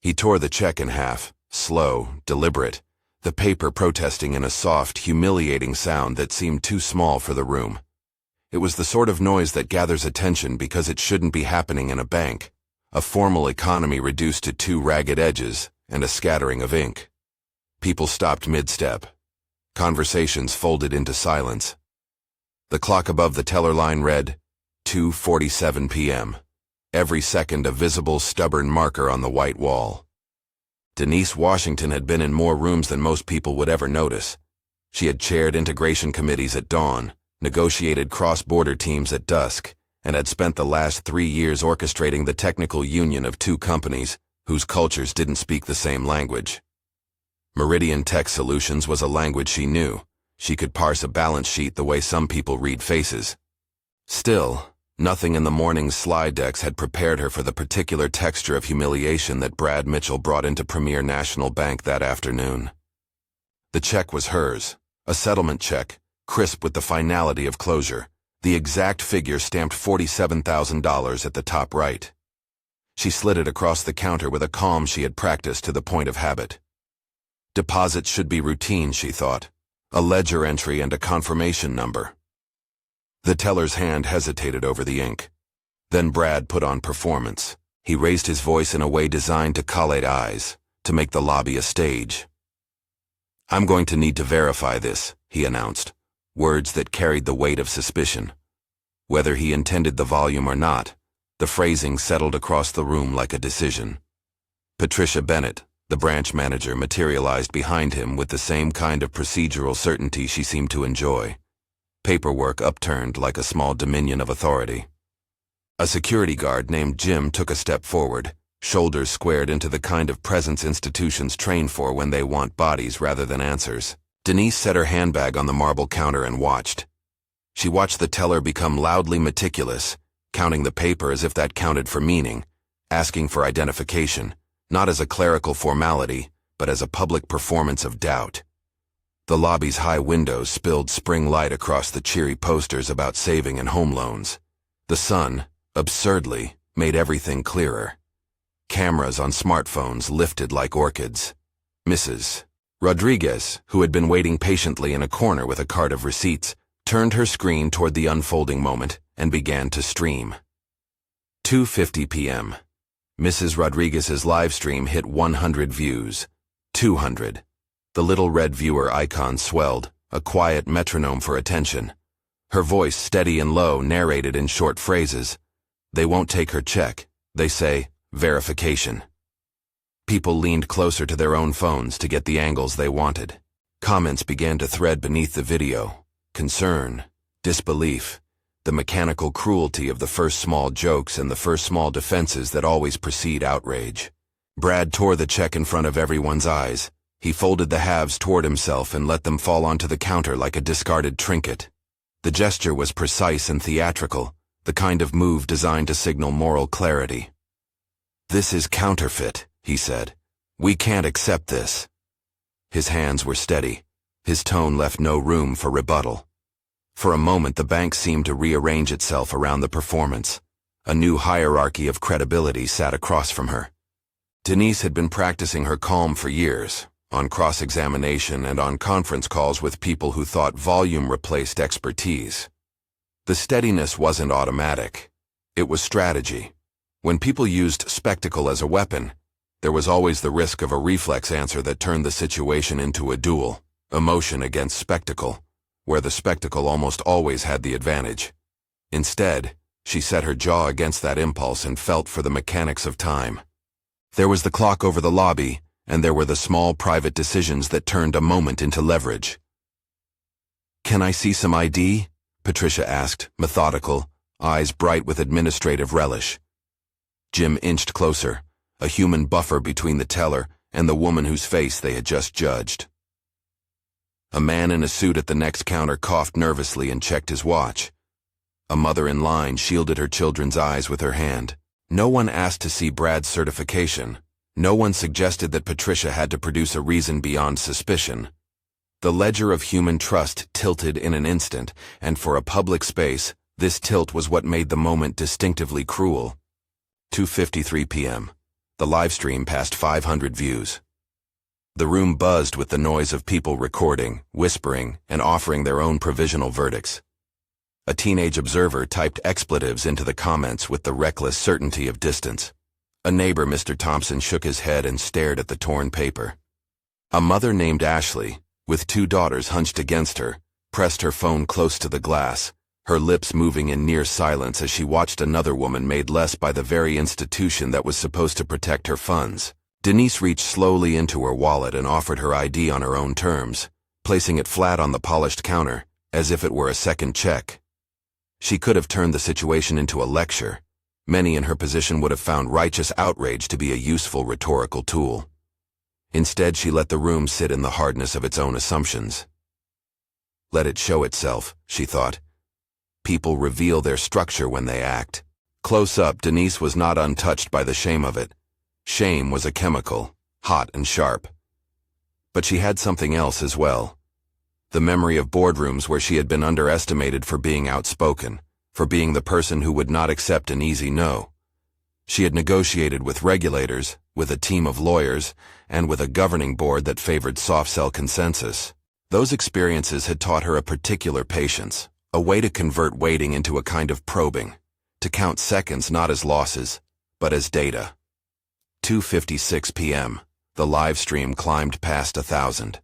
He tore the check in half, slow, deliberate, the paper protesting in a soft, humiliating sound that seemed too small for the room. It was the sort of noise that gathers attention because it shouldn't be happening in a bank, a formal economy reduced to two ragged edges and a scattering of ink. People stopped mid-step. Conversations folded into silence. The clock above the teller line read 2:47 p.m., every second a visible, stubborn marker on the white wall. Denise Washington had been in more rooms than most people would ever notice. She had chaired integration committees at dawn, negotiated cross-border teams at dusk, and had spent the last 3 years orchestrating the technical union of two companies whose cultures didn't speak the same language. Meridian Tech Solutions was a language she knew. She could parse a balance sheet the way some people read faces. Still, nothing in the morning's slide decks had prepared her for the particular texture of humiliation that Brad Mitchell brought into Premier National Bank that afternoon. The check was hers, a settlement check, crisp with the finality of closure, the exact figure stamped $47,000 at the top right. She slid it across the counter with a calm she had practiced to the point of habit. Deposits should be routine, she thought, a ledger entry and a confirmation number. The teller's hand hesitated over the ink. Then Brad put on performance. He raised his voice in a way designed to collate eyes, to make the lobby a stage. "I'm going to need to verify this," he announced, words that carried the weight of suspicion. Whether he intended the volume or not, the phrasing settled across the room like a decision. Patricia Bennett, the branch manager, materialized behind him with the same kind of procedural certainty she seemed to enjoy. Paperwork upturned like a small dominion of authority. A security guard named Jim took a step forward, shoulders squared into the kind of presence institutions train for when they want bodies rather than answers. Denise set her handbag on the marble counter and watched. She watched the teller become loudly meticulous, counting the paper as if that counted for meaning, asking for identification, not as a clerical formality, but as a public performance of doubt. The lobby's high windows spilled spring light across the cheery posters about saving and home loans. The sun, absurdly, made everything clearer. Cameras on smartphones lifted like orchids. Mrs. Rodriguez, who had been waiting patiently in a corner with a cart of receipts, turned her screen toward the unfolding moment and began to stream. 2:50 p.m. Mrs. Rodriguez's live stream hit 100 views. 200. The little red viewer icon swelled, a quiet metronome for attention. Her voice, steady and low, narrated in short phrases. They won't take her check. They say, verification. People leaned closer to their own phones to get the angles they wanted. Comments began to thread beneath the video. Concern, disbelief, the mechanical cruelty of the first small jokes and the first small defenses that always precede outrage. Brad tore the check in front of everyone's eyes. He folded the halves toward himself and let them fall onto the counter like a discarded trinket. The gesture was precise and theatrical, the kind of move designed to signal moral clarity. "This is counterfeit," he said. "We can't accept this." His hands were steady. His tone left no room for rebuttal. For a moment, the bank seemed to rearrange itself around the performance. A new hierarchy of credibility sat across from her. Denise had been practicing her calm for years, on cross-examination and on conference calls with people who thought volume replaced expertise. The steadiness wasn't automatic. It was strategy. When people used spectacle as a weapon, there was always the risk of a reflex answer that turned the situation into a duel, emotion against spectacle, where the spectacle almost always had the advantage. Instead, she set her jaw against that impulse and felt for the mechanics of time. There was the clock over the lobby, and there were the small private decisions that turned a moment into leverage. "Can I see some ID?" Patricia asked, methodical, eyes bright with administrative relish. Jim inched closer, a human buffer between the teller and the woman whose face they had just judged. A man in a suit at the next counter coughed nervously and checked his watch. A mother in line shielded her children's eyes with her hand. No one asked to see Brad's certification. No one suggested that Patricia had to produce a reason beyond suspicion. The ledger of human trust tilted in an instant, and for a public space, this tilt was what made the moment distinctively cruel. 2:53 p.m. The live stream passed 500 views. The room buzzed with the noise of people recording, whispering, and offering their own provisional verdicts. A teenage observer typed expletives into the comments with the reckless certainty of distance. A neighbor, Mr. Thompson, shook his head and stared at the torn paper. A mother named Ashley, with 2 daughters hunched against her, pressed her phone close to the glass, her lips moving in near silence as she watched another woman made less by the very institution that was supposed to protect her funds. Denise reached slowly into her wallet and offered her ID on her own terms, placing it flat on the polished counter, as if it were a second check. She could have turned the situation into a lecture. Many in her position would have found righteous outrage to be a useful rhetorical tool. Instead, she let the room sit in the hardness of its own assumptions. Let it show itself, she thought. People reveal their structure when they act. Close up, Denise was not untouched by the shame of it. Shame was a chemical, hot and sharp. But she had something else as well. The memory of boardrooms where she had been underestimated for being outspoken, for being the person who would not accept an easy no. She had negotiated with regulators, with a team of lawyers, and with a governing board that favored soft-sell consensus. Those experiences had taught her a particular patience, a way to convert waiting into a kind of probing, to count seconds not as losses, but as data. 2:56 p.m. The live stream climbed past 1,000.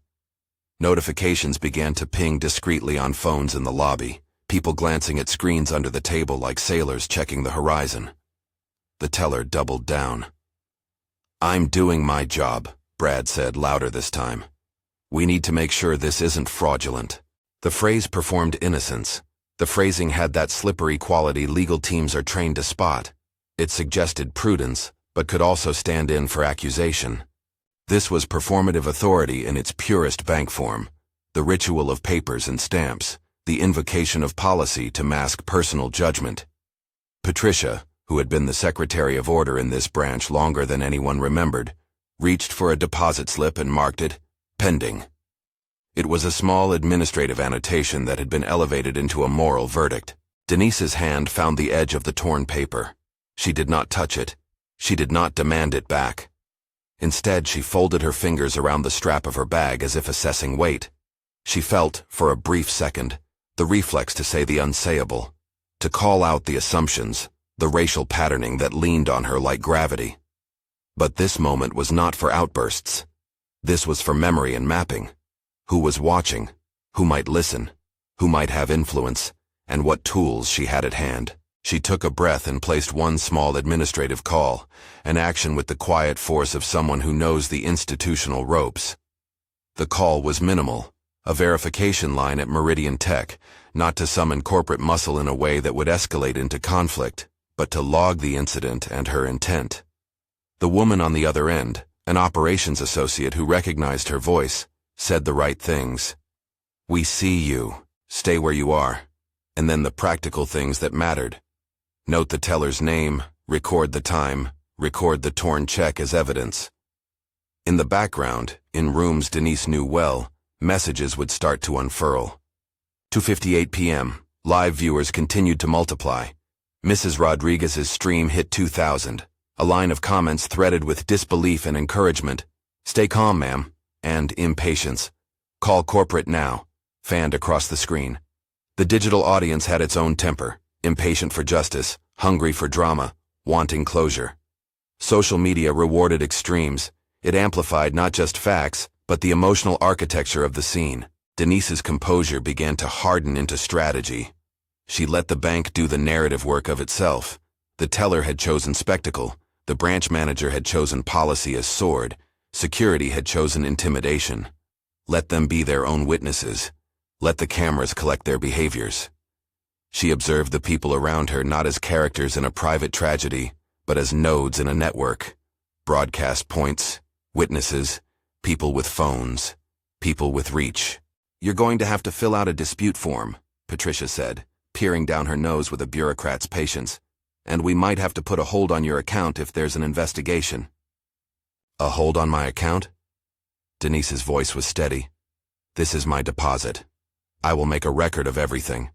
Notifications began to ping discreetly on phones in the lobby, people glancing at screens under the table like sailors checking the horizon. The teller doubled down. "I'm doing my job," Brad said louder this time. "We need to make sure this isn't fraudulent." The phrase performed innocence. The phrasing had that slippery quality legal teams are trained to spot. It suggested prudence, but could also stand in for accusation. This was performative authority in its purest bank form, the ritual of papers and stamps, the invocation of policy to mask personal judgment. Patricia, who had been the secretary of order in this branch longer than anyone remembered, reached for a deposit slip and marked it, pending. It was a small administrative annotation that had been elevated into a moral verdict. Denise's hand found the edge of the torn paper. She did not touch it. She did not demand it back. Instead, she folded her fingers around the strap of her bag as if assessing weight. She felt, for a brief second, the reflex to say the unsayable, to call out the assumptions, the racial patterning that leaned on her like gravity. But this moment was not for outbursts. This was for memory and mapping. Who was watching? Who might listen? Who might have influence? And what tools she had at hand? She took a breath and placed one small administrative call, an action with the quiet force of someone who knows the institutional ropes. The call was minimal, a verification line at Meridian Tech, not to summon corporate muscle in a way that would escalate into conflict, but to log the incident and her intent. The woman on the other end, an operations associate who recognized her voice, said the right things. "We see you. Stay where you are." And then the practical things that mattered. Note the teller's name, record the time, record the torn check as evidence. In the background, in rooms Denise knew well, messages would start to unfurl. 2:58 p.m. Live viewers continued to multiply. Mrs. Rodriguez's stream hit 2,000. A line of comments threaded with disbelief and encouragement. "Stay calm, ma'am," and impatience. "Call corporate now," fanned across the screen. The digital audience had its own temper, impatient for justice, hungry for drama, wanting closure. Social media rewarded extremes. It amplified not just facts, but the emotional architecture of the scene. Denise's composure began to harden into strategy. She let the bank do the narrative work of itself. The teller had chosen spectacle. The branch manager had chosen policy as sword. Security had chosen intimidation. Let them be their own witnesses. Let the cameras collect their behaviors. She observed the people around her not as characters in a private tragedy, but as nodes in a network. Broadcast points, witnesses, people with phones, people with reach. "You're going to have to fill out a dispute form," Patricia said, peering down her nose with a bureaucrat's patience. "And we might have to put a hold on your account if there's an investigation." "A hold on my account?" Denise's voice was steady. "This is my deposit. I will make a record of everything."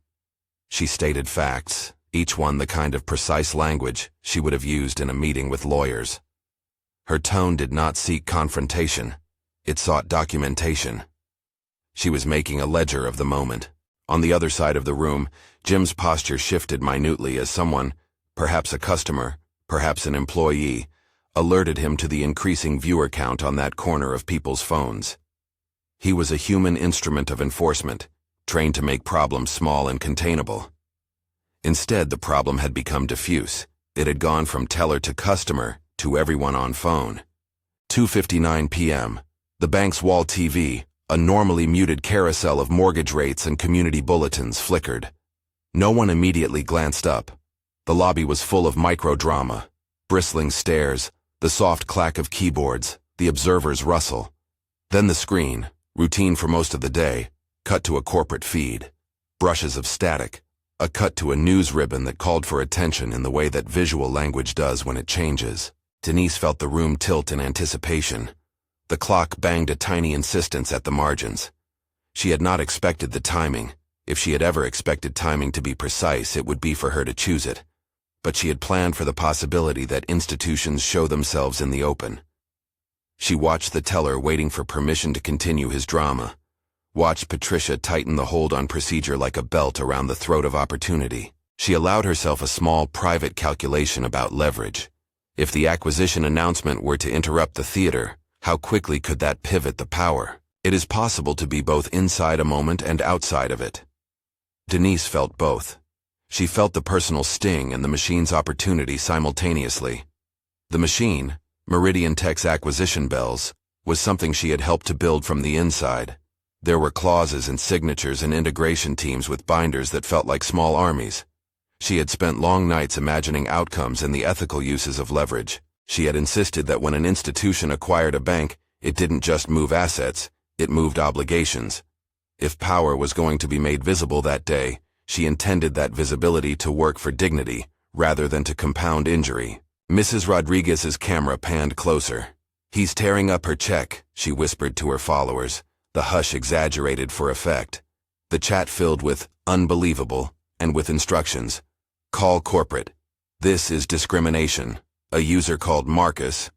She stated facts, each one the kind of precise language she would have used in a meeting with lawyers. Her tone did not seek confrontation. It sought documentation. She was making a ledger of the moment. On the other side of the room, Jim's posture shifted minutely as someone, perhaps a customer, perhaps an employee, alerted him to the increasing viewer count on that corner of people's phones. He was a human instrument of enforcement, trained to make problems small and containable. Instead, the problem had become diffuse. It had gone from teller to customer to everyone on phone. 2:59 p.m. The bank's wall TV, a normally muted carousel of mortgage rates and community bulletins, flickered. No one immediately glanced up. The lobby was full of microdrama, bristling stares, the soft clack of keyboards, the observer's rustle. Then the screen, routine for most of the day, cut to a corporate feed. Brushes of static, a cut to a news ribbon that called for attention in the way that visual language does when it changes. Denise felt the room tilt in anticipation. The clock banged a tiny insistence at the margins. She had not expected the timing. If she had ever expected timing to be precise, it would be for her to choose it. But she had planned for the possibility that institutions show themselves in the open. She watched the teller waiting for permission to continue his drama. Watched Patricia tighten the hold on procedure like a belt around the throat of opportunity. She allowed herself a small private calculation about leverage. If the acquisition announcement were to interrupt the theater, how quickly could that pivot the power? It is possible to be both inside a moment and outside of it. Denise felt both. She felt the personal sting and the machine's opportunity simultaneously. The machine, Meridian Tech's acquisition bells, was something she had helped to build from the inside. There were clauses and signatures and integration teams with binders that felt like small armies. She had spent long nights imagining outcomes and the ethical uses of leverage. She had insisted that when an institution acquired a bank, it didn't just move assets, it moved obligations. If power was going to be made visible that day, she intended that visibility to work for dignity, rather than to compound injury. Mrs. Rodriguez's camera panned closer. "He's tearing up her check," she whispered to her followers, the hush exaggerated for effect. The chat filled with "unbelievable" and with instructions. "Call corporate. This is discrimination." A user called Marcus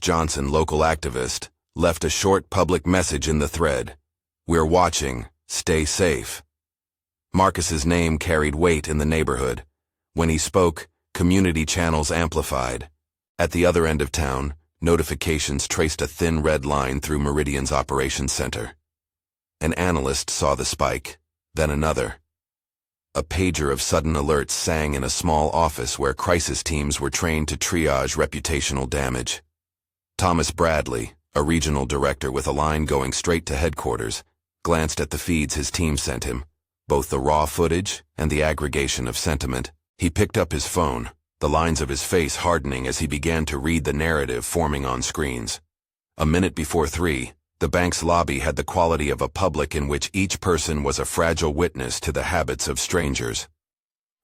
Johnson, local activist, left a short public message in the thread. "We're watching. Stay safe." Marcus's name carried weight in the neighborhood. When he spoke, community channels amplified. At the other end of town, notifications traced a thin red line through Meridian's operations center. An analyst saw the spike, then another. A pager of sudden alerts sang in a small office where crisis teams were trained to triage reputational damage. Thomas Bradley, a regional director with a line going straight to headquarters, glanced at the feeds his team sent him, both the raw footage and the aggregation of sentiment. He picked up his phone, the lines of his face hardening as he began to read the narrative forming on screens. A minute before 3, the bank's lobby had the quality of a public in which each person was a fragile witness to the habits of strangers.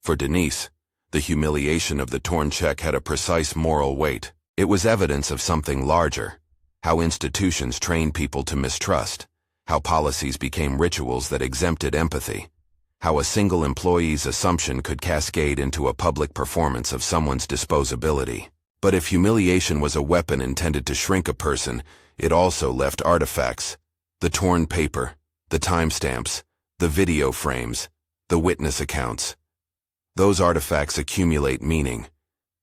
For Denise, the humiliation of the torn check had a precise moral weight. It was evidence of something larger: how institutions trained people to mistrust, how policies became rituals that exempted empathy, how a single employee's assumption could cascade into a public performance of someone's disposability. But if humiliation was a weapon intended to shrink a person, it also left artifacts: the torn paper, the timestamps, the video frames, the witness accounts. Those artifacts accumulate meaning.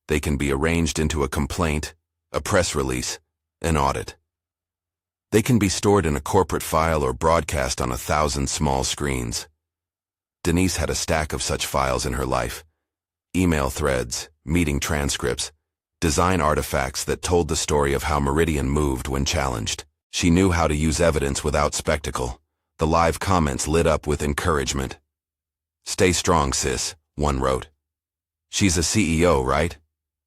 They can be arranged into a complaint, a press release, an audit. They can be stored in a corporate file or broadcast on 1,000 small screens. Denise had a stack of such files in her life: email threads, meeting transcripts, design artifacts that told the story of how Meridian moved when challenged. She knew how to use evidence without spectacle. The live comments lit up with encouragement. "Stay strong, sis," one wrote. "She's a CEO, right?"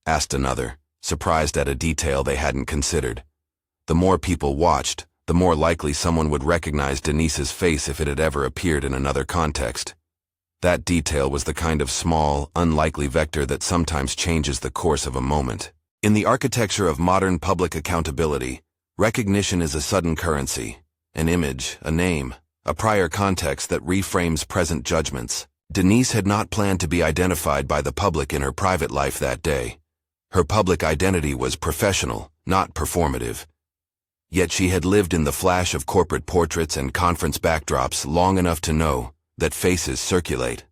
asked another, surprised at a detail they hadn't considered. The more people watched, the more likely someone would recognize Denise's face if it had ever appeared in another context. That detail was the kind of small, unlikely vector that sometimes changes the course of a moment. In the architecture of modern public accountability, recognition is a sudden currency, an image, a name, a prior context that reframes present judgments. Denise had not planned to be identified by the public in her private life that day. Her public identity was professional, not performative. Yet she had lived in the flash of corporate portraits and conference backdrops long enough to know that faces circulate.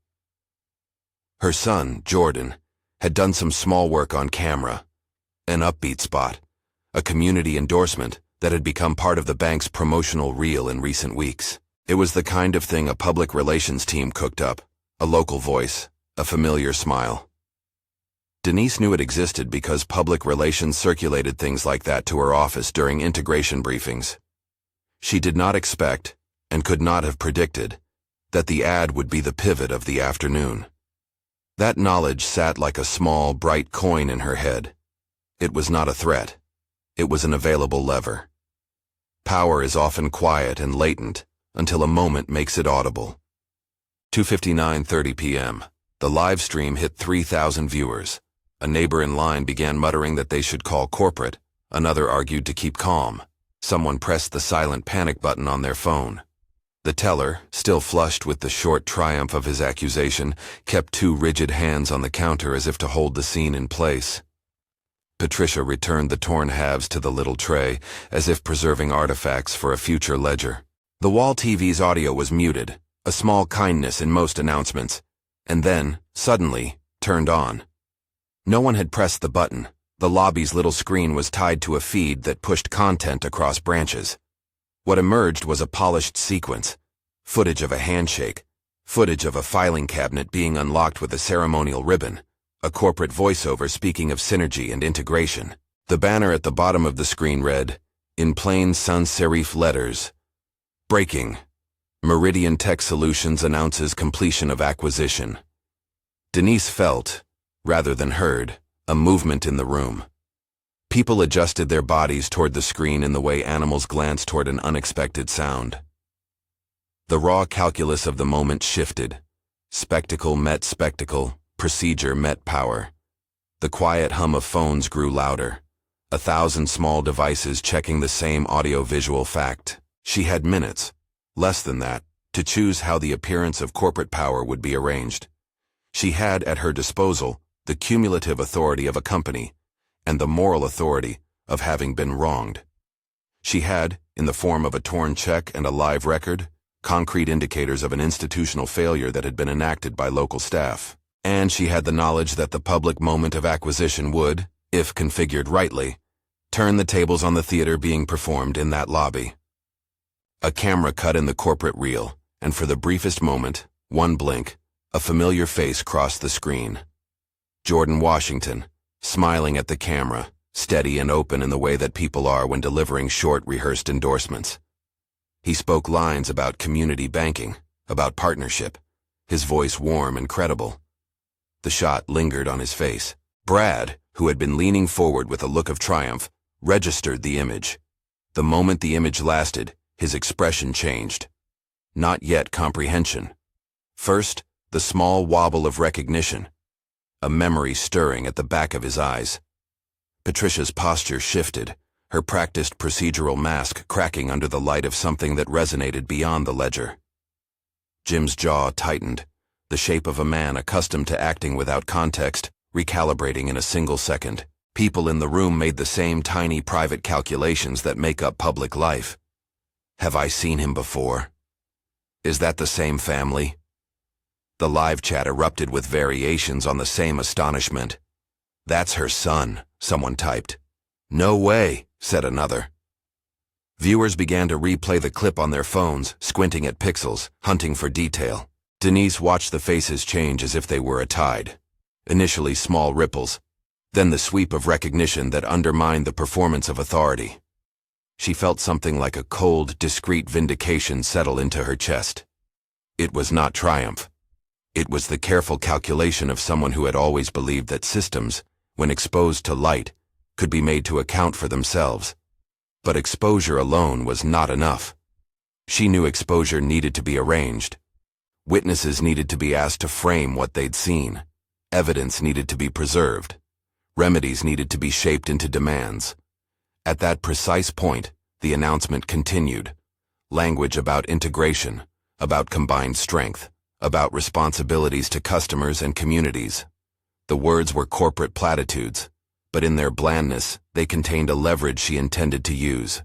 Her son, Jordan, had done some small work on camera, an upbeat spot, a community endorsement that had become part of the bank's promotional reel in recent weeks. It was the kind of thing a public relations team cooked up, a local voice, a familiar smile. Denise knew it existed because public relations circulated things like that to her office during integration briefings. She did not expect, and could not have predicted, that the ad would be the pivot of the afternoon. That knowledge sat like a small, bright coin in her head. It was not a threat. It was an available lever. Power is often quiet and latent until a moment makes it audible. 2:59:30 p.m. The live stream hit 3,000 viewers. A neighbor in line began muttering that they should call corporate. Another argued to keep calm. Someone pressed the silent panic button on their phone. The teller, still flushed with the short triumph of his accusation, kept two rigid hands on the counter as if to hold the scene in place. Patricia returned the torn halves to the little tray, as if preserving artifacts for a future ledger. The wall TV's audio was muted, a small kindness in most announcements, and then, suddenly, turned on. No one had pressed the button. The lobby's little screen was tied to a feed that pushed content across branches. What emerged was a polished sequence, footage of a handshake, footage of a filing cabinet being unlocked with a ceremonial ribbon, a corporate voiceover speaking of synergy and integration. The banner at the bottom of the screen read, in plain sans serif letters, "Breaking. Meridian Tech Solutions announces completion of acquisition." Denise felt, rather than heard, a movement in the room. People adjusted their bodies toward the screen in the way animals glance toward an unexpected sound. The raw calculus of the moment shifted. Spectacle met spectacle, procedure met power. The quiet hum of phones grew louder. 1,000 small devices checking the same audio-visual fact. She had minutes, less than that, to choose how the appearance of corporate power would be arranged. She had at her disposal the cumulative authority of a company and the moral authority of having been wronged. She had, in the form of a torn check and a live record, concrete indicators of an institutional failure that had been enacted by local staff. And she had the knowledge that the public moment of acquisition would, if configured rightly, turn the tables on the theater being performed in that lobby. A camera cut in the corporate reel, and for the briefest moment, one blink, a familiar face crossed the screen. Jordan Washington, smiling at the camera, steady and open in the way that people are when delivering short, rehearsed endorsements. He spoke lines about community banking, about partnership, his voice warm and credible. The shot lingered on his face. Brad, who had been leaning forward with a look of triumph, registered the image. The moment the image lasted, his expression changed. Not yet comprehension. First, the small wobble of recognition, a memory stirring at the back of his eyes. Patricia's posture shifted, her practiced procedural mask cracking under the light of something that resonated beyond the ledger. Jim's jaw tightened, the shape of a man accustomed to acting without context, recalibrating in a single second. People in the room made the same tiny private calculations that make up public life. Have I seen him before? Is that the same family? The live chat erupted with variations on the same astonishment. That's her son, someone typed. No way, said another. Viewers began to replay the clip on their phones, squinting at pixels, hunting for detail. Denise watched the faces change as if they were a tide. Initially small ripples, then the sweep of recognition that undermined the performance of authority. She felt something like a cold, discreet vindication settle into her chest. It was not triumph. It was the careful calculation of someone who had always believed that systems, when exposed to light, could be made to account for themselves. But exposure alone was not enough. She knew exposure needed to be arranged. Witnesses needed to be asked to frame what they'd seen. Evidence needed to be preserved. Remedies needed to be shaped into demands. At that precise point, the announcement continued. Language about integration, about combined strength, about responsibilities to customers and communities. The words were corporate platitudes, but in their blandness, they contained a leverage she intended to use.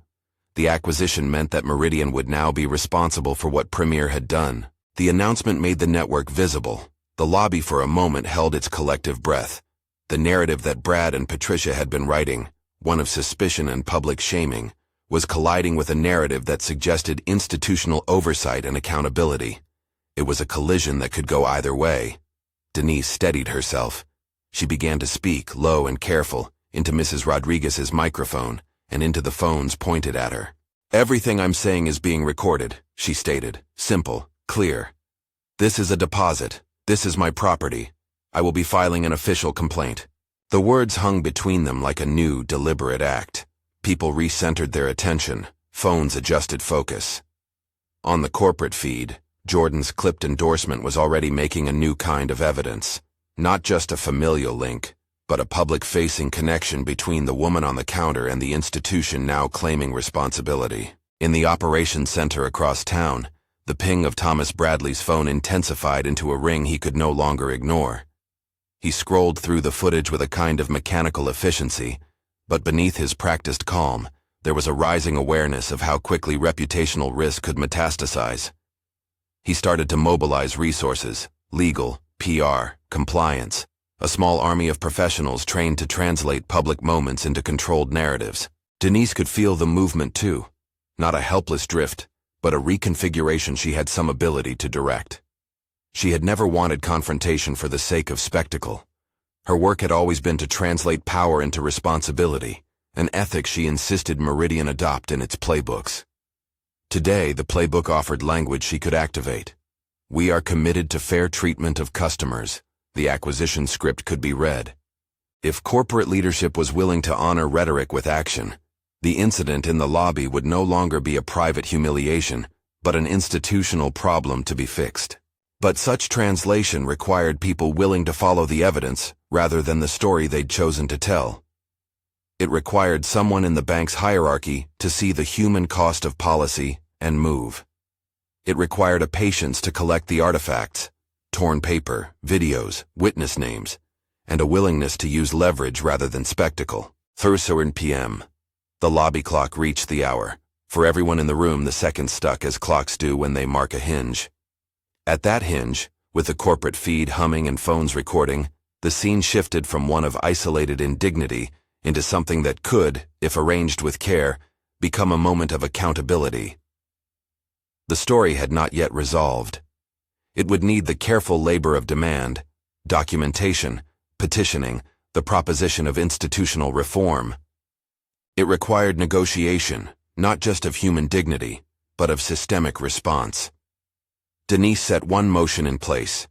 The acquisition meant that Meridian would now be responsible for what Premier had done. The announcement made the network visible. The lobby for a moment held its collective breath. The narrative that Brad and Patricia had been writing, one of suspicion and public shaming, was colliding with a narrative that suggested institutional oversight and accountability. It was a collision that could go either way. Denise steadied herself. She began to speak, low and careful, into Mrs. Rodriguez's microphone and into the phones pointed at her. "Everything I'm saying is being recorded," she stated. "Simple, clear. This is a deposit. This is my property. I will be filing an official complaint." The words hung between them like a new, deliberate act. People recentered their attention. Phones adjusted focus. On the corporate feed, Jordan's clipped endorsement was already making a new kind of evidence. Not just a familial link, but a public-facing connection between the woman on the counter and the institution now claiming responsibility. In the operations center across town, the ping of Thomas Bradley's phone intensified into a ring he could no longer ignore. He scrolled through the footage with a kind of mechanical efficiency, but beneath his practiced calm, there was a rising awareness of how quickly reputational risk could metastasize. He started to mobilize resources, legal, PR, compliance, a small army of professionals trained to translate public moments into controlled narratives. Denise could feel the movement too, not a helpless drift, but a reconfiguration she had some ability to direct. She had never wanted confrontation for the sake of spectacle. Her work had always been to translate power into responsibility, an ethic she insisted Meridian adopt in its playbooks. Today, the playbook offered language she could activate. "We are committed to fair treatment of customers." The acquisition script could be read. If corporate leadership was willing to honor rhetoric with action, the incident in the lobby would no longer be a private humiliation, but an institutional problem to be fixed. But such translation required people willing to follow the evidence rather than the story they'd chosen to tell. It required someone in the bank's hierarchy to see the human cost of policy and move. It required a patience to collect the artifacts, torn paper, videos, witness names, and a willingness to use leverage rather than spectacle. 3 p.m. The lobby clock reached the hour. For everyone in the room, the seconds stuck as clocks do when they mark a hinge. At that hinge, with the corporate feed humming and phones recording, the scene shifted from one of isolated indignity into something that could, if arranged with care, become a moment of accountability. The story had not yet resolved. It would need the careful labor of demand, documentation, petitioning, the proposition of institutional reform. It required negotiation, not just of human dignity, but of systemic response. Denise set one motion in place.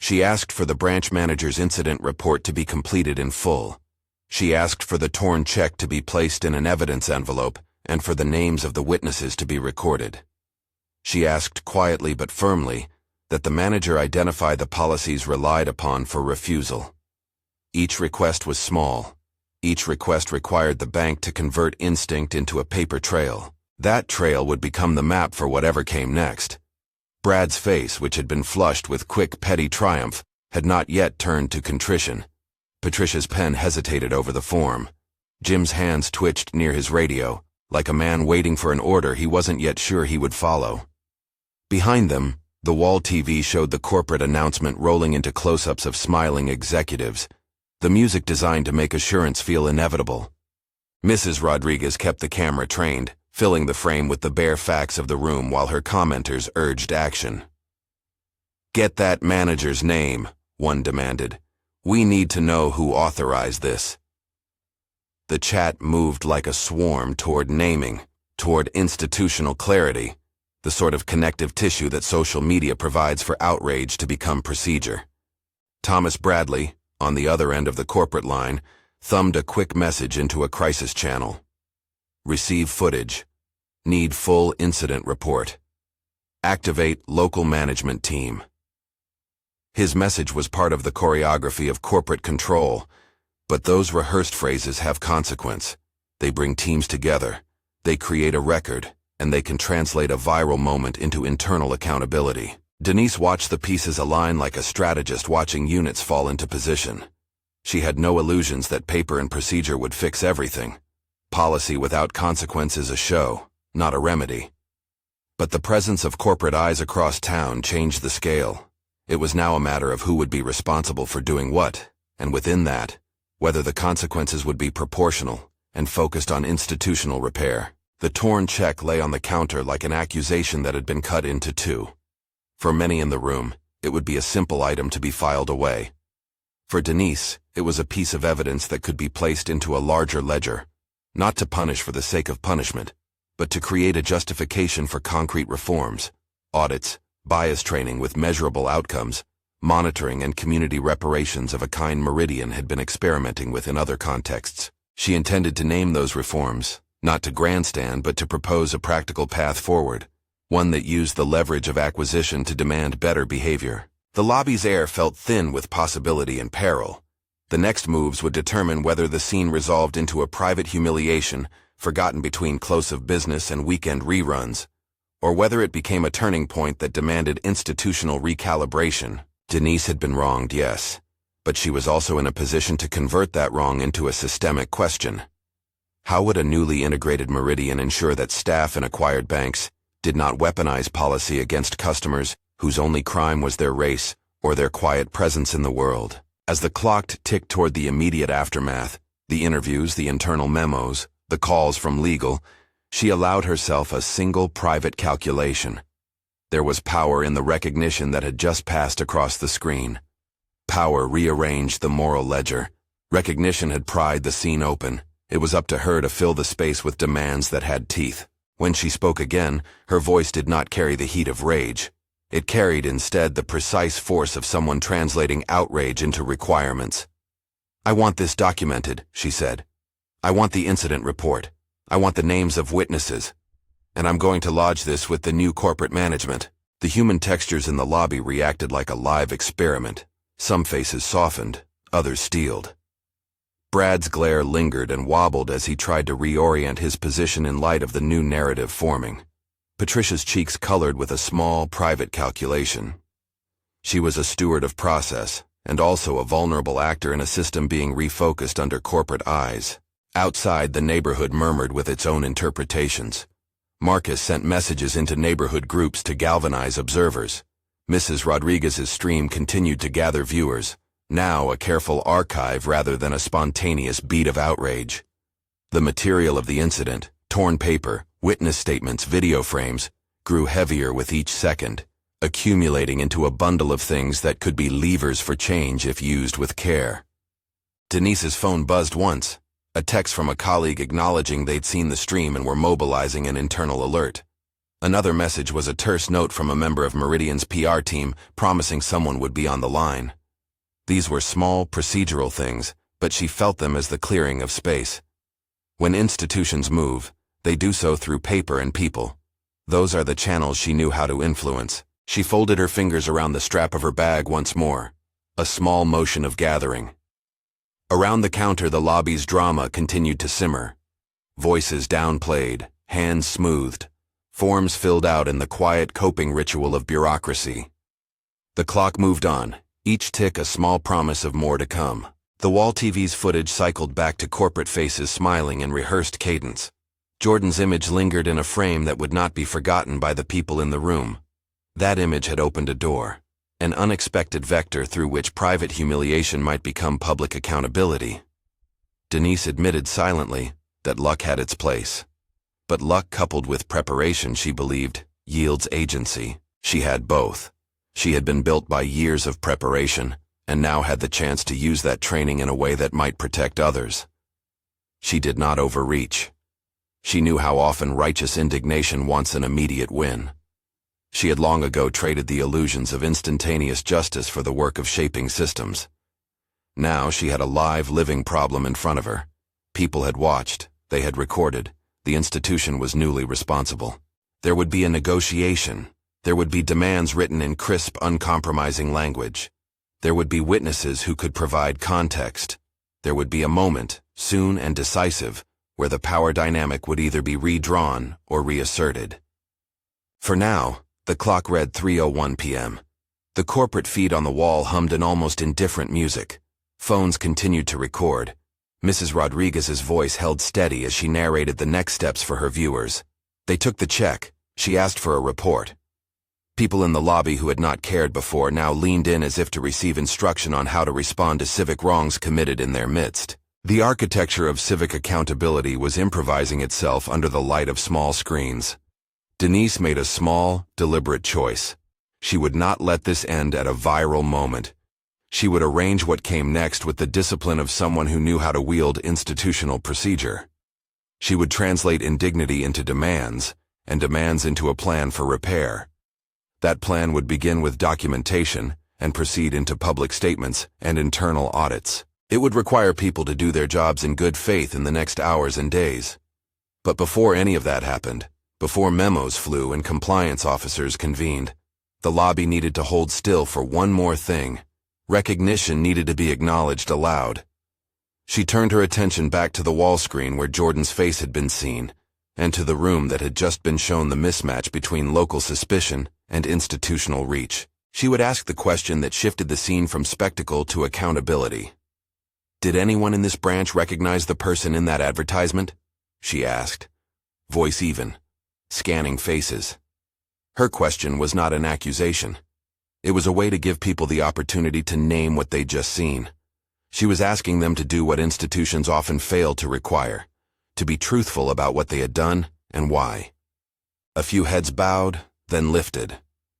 She asked for the branch manager's incident report to be completed in full. She asked for the torn check to be placed in an evidence envelope and for the names of the witnesses to be recorded. She asked quietly but firmly that the manager identify the policies relied upon for refusal. Each request was small. Each request required the bank to convert instinct into a paper trail. That trail would become the map for whatever came next. Brad's face, which had been flushed with quick, petty triumph, had not yet turned to contrition. Patricia's pen hesitated over the form. Jim's hands twitched near his radio, like a man waiting for an order he wasn't yet sure he would follow. Behind them, the wall TV showed the corporate announcement rolling into close-ups of smiling executives, the music designed to make assurance feel inevitable. Mrs. Rodriguez kept the camera trained, filling the frame with the bare facts of the room while her commenters urged action. "Get that manager's name," one demanded. "We need to know who authorized this." The chat moved like a swarm toward naming, toward institutional clarity, the sort of connective tissue that social media provides for outrage to become procedure. Thomas Bradley, on the other end of the corporate line, thumbed a quick message into a crisis channel. "Receive footage. Need full incident report. Activate local management team." His message was part of the choreography of corporate control, but those rehearsed phrases have consequence. They bring teams together, they create a record, and they can translate a viral moment into internal accountability. Denise watched the pieces align like a strategist watching units fall into position. She had no illusions that paper and procedure would fix everything. Policy without consequence is a show, not a remedy. But the presence of corporate eyes across town changed the scale. It was now a matter of who would be responsible for doing what, and within that, whether the consequences would be proportional and focused on institutional repair. The torn check lay on the counter like an accusation that had been cut into two. For many in the room, it would be a simple item to be filed away. For Denise, it was a piece of evidence that could be placed into a larger ledger, not to punish for the sake of punishment, but to create a justification for concrete reforms, audits, bias training with measurable outcomes, monitoring and community reparations of a kind Meridian had been experimenting with in other contexts. She intended to name those reforms, not to grandstand but to propose a practical path forward, one that used the leverage of acquisition to demand better behavior. The lobby's air felt thin with possibility and peril. The next moves would determine whether the scene resolved into a private humiliation, forgotten between close of business and weekend reruns, or whether it became a turning point that demanded institutional recalibration. Denise had been wronged, yes, but she was also in a position to convert that wrong into a systemic question. How would a newly integrated Meridian ensure that staff in acquired banks did not weaponize policy against customers whose only crime was their race or their quiet presence in the world? As the clock ticked toward the immediate aftermath, the interviews, the internal memos, the calls from legal, she allowed herself a single private calculation. There was power in the recognition that had just passed across the screen. Power rearranged the moral ledger. Recognition had pried the scene open. It was up to her to fill the space with demands that had teeth. When she spoke again, her voice did not carry the heat of rage. It carried instead the precise force of someone translating outrage into requirements. "I want this documented," she said. "I want the incident report. I want the names of witnesses. And I'm going to lodge this with the new corporate management." The human textures in the lobby reacted like a live experiment. Some faces softened, others steeled. Brad's glare lingered and wobbled as he tried to reorient his position in light of the new narrative forming. Patricia's cheeks colored with a small, private calculation. She was a steward of process, and also a vulnerable actor in a system being refocused under corporate eyes. Outside, the neighborhood murmured with its own interpretations. Marcus sent messages into neighborhood groups to galvanize observers. Mrs. Rodriguez's stream continued to gather viewers, now a careful archive rather than a spontaneous beat of outrage. The material of the incident, torn paper, witness statements, video frames, grew heavier with each second, accumulating into a bundle of things that could be levers for change if used with care. Denise's phone buzzed once, a text from a colleague acknowledging they'd seen the stream and were mobilizing an internal alert. Another message was a terse note from a member of Meridian's PR team promising someone would be on the line. These were small, procedural things, but she felt them as the clearing of space. When institutions move, they do so through paper and people. Those are the channels she knew how to influence. She folded her fingers around the strap of her bag once more, a small motion of gathering. Around the counter, the lobby's drama continued to simmer. Voices downplayed, hands smoothed, forms filled out in the quiet coping ritual of bureaucracy. The clock moved on, each tick a small promise of more to come. The wall TV's footage cycled back to corporate faces smiling in rehearsed cadence. Jordan's image lingered in a frame that would not be forgotten by the people in the room. That image had opened a door, an unexpected vector through which private humiliation might become public accountability. Denise admitted silently that luck had its place. But luck coupled with preparation, she believed, yields agency. She had both. She had been built by years of preparation, and now had the chance to use that training in a way that might protect others. She did not overreach. She knew how often righteous indignation wants an immediate win. She had long ago traded the illusions of instantaneous justice for the work of shaping systems. Now she had a live, living problem in front of her. People had watched, they had recorded, the institution was newly responsible. There would be a negotiation. There would be demands written in crisp, uncompromising language. There would be witnesses who could provide context. There would be a moment, soon and decisive, where the power dynamic would either be redrawn or reasserted. For now, the clock read 3:01 p.m. The corporate feed on the wall hummed an almost indifferent music. Phones continued to record. Mrs. Rodriguez's voice held steady as she narrated the next steps for her viewers. They took the check. She asked for a report. People in the lobby who had not cared before now leaned in as if to receive instruction on how to respond to civic wrongs committed in their midst. The architecture of civic accountability was improvising itself under the light of small screens. Denise made a small, deliberate choice. She would not let this end at a viral moment. She would arrange what came next with the discipline of someone who knew how to wield institutional procedure. She would translate indignity into demands, and demands into a plan for repair. That plan would begin with documentation and proceed into public statements and internal audits. It would require people to do their jobs in good faith in the next hours and days. But before any of that happened, before memos flew and compliance officers convened, the lobby needed to hold still for one more thing. Recognition needed to be acknowledged aloud. She turned her attention back to the wall screen where Jordan's face had been seen, and to the room that had just been shown the mismatch between local suspicion and institutional reach. She would ask the question that shifted the scene from spectacle to accountability. "Did anyone in this branch recognize the person in that advertisement?" she asked, voice even, scanning faces. Her question was not an accusation. It was a way to give people the opportunity to name what they'd just seen. She was asking them to do what institutions often fail to require, to be truthful about what they had done and why. A few heads bowed, then lifted.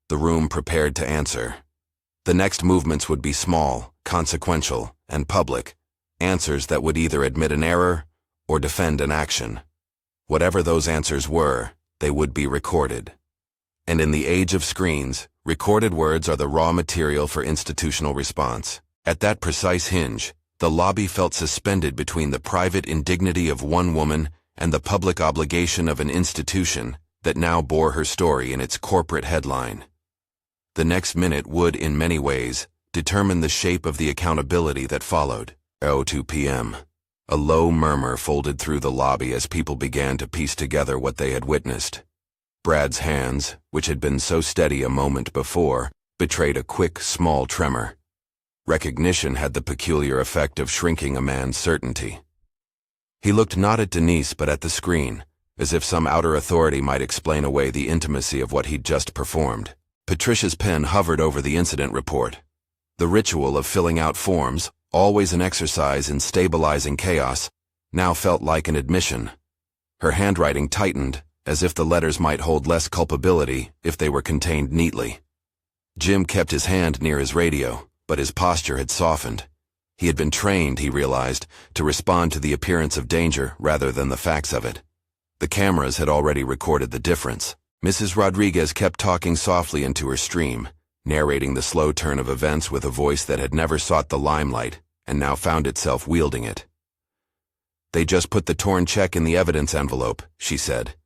The room prepared to answer. The next movements would be small, consequential, and public, answers that would either admit an error or defend an action. Whatever those answers were, they would be recorded. And in the age of screens, recorded words are the raw material for institutional response. At that precise hinge, the lobby felt suspended between the private indignity of one woman and the public obligation of an institution that now bore her story in its corporate headline. The next minute would, in many ways, determine the shape of the accountability that followed. 2 p.m. A low murmur folded through the lobby as people began to piece together what they had witnessed. Brad's hands, which had been so steady a moment before, betrayed a quick, small tremor. Recognition had the peculiar effect of shrinking a man's certainty. He looked not at Denise but at the screen, as if some outer authority might explain away the intimacy of what he'd just performed. Patricia's pen hovered over the incident report. The ritual of filling out forms, always an exercise in stabilizing chaos, now felt like an admission. Her handwriting tightened, as if the letters might hold less culpability if they were contained neatly. Jim kept his hand near his radio, but his posture had softened. He had been trained, he realized, to respond to the appearance of danger rather than the facts of it. The cameras had already recorded the difference. Mrs. Rodriguez kept talking softly into her stream, narrating the slow turn of events with a voice that had never sought the limelight and now found itself wielding it. "They just put the torn check in the evidence envelope," she said.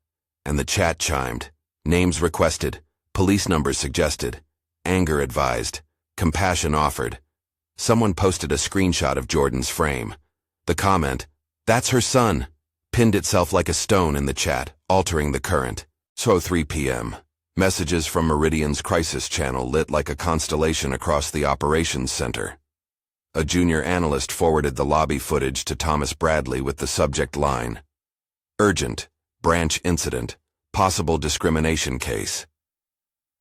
And the chat chimed. Names requested, police numbers suggested, anger advised, compassion offered. Someone posted a screenshot of Jordan's frame. The comment, "That's her son," pinned itself like a stone in the chat, altering the current. 3 p.m. Messages from Meridian's crisis channel lit like a constellation across the operations center. A junior analyst forwarded the lobby footage to Thomas Bradley with the subject line, "Urgent, branch incident, possible discrimination case."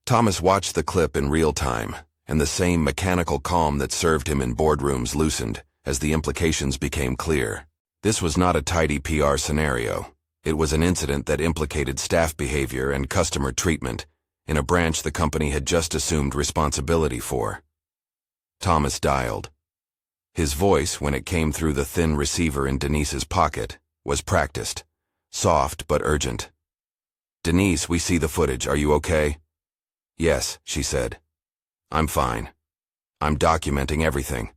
Thomas watched the clip in real time, and the same mechanical calm that served him in boardrooms loosened as the implications became clear. This was not a tidy PR scenario. It was an incident that implicated staff behavior and customer treatment in a branch the company had just assumed responsibility for. Thomas dialed. His voice, when it came through the thin receiver in Denise's pocket, was practiced, soft but urgent. "Denise, we see the footage. Are you okay?" "Yes," she said. "I'm fine. I'm documenting everything.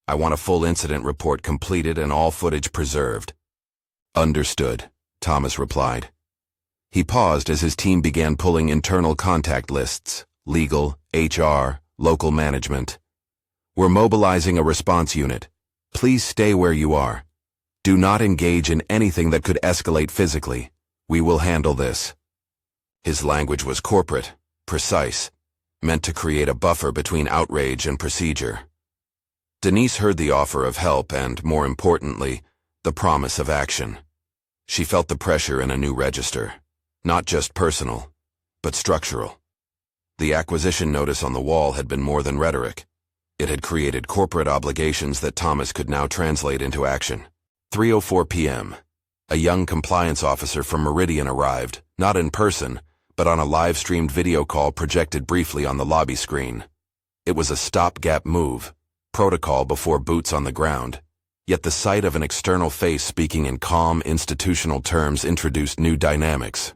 I want a full incident report completed and all footage preserved." "Understood," Thomas replied. He paused as his team began pulling internal contact lists, legal, HR, local management. "We're mobilizing a response unit. Please stay where you are. Do not engage in anything that could escalate physically. We will handle this." His language was corporate, precise, meant to create a buffer between outrage and procedure. Denise heard the offer of help and, more importantly, the promise of action. She felt the pressure in a new register, not just personal, but structural. The acquisition notice on the wall had been more than rhetoric. It had created corporate obligations that Thomas could now translate into action. 3:04 p.m. A young compliance officer from Meridian arrived, not in person, but on a live-streamed video call projected briefly on the lobby screen. It was a stopgap move, protocol before boots on the ground. Yet the sight of an external face speaking in calm, institutional terms introduced new dynamics.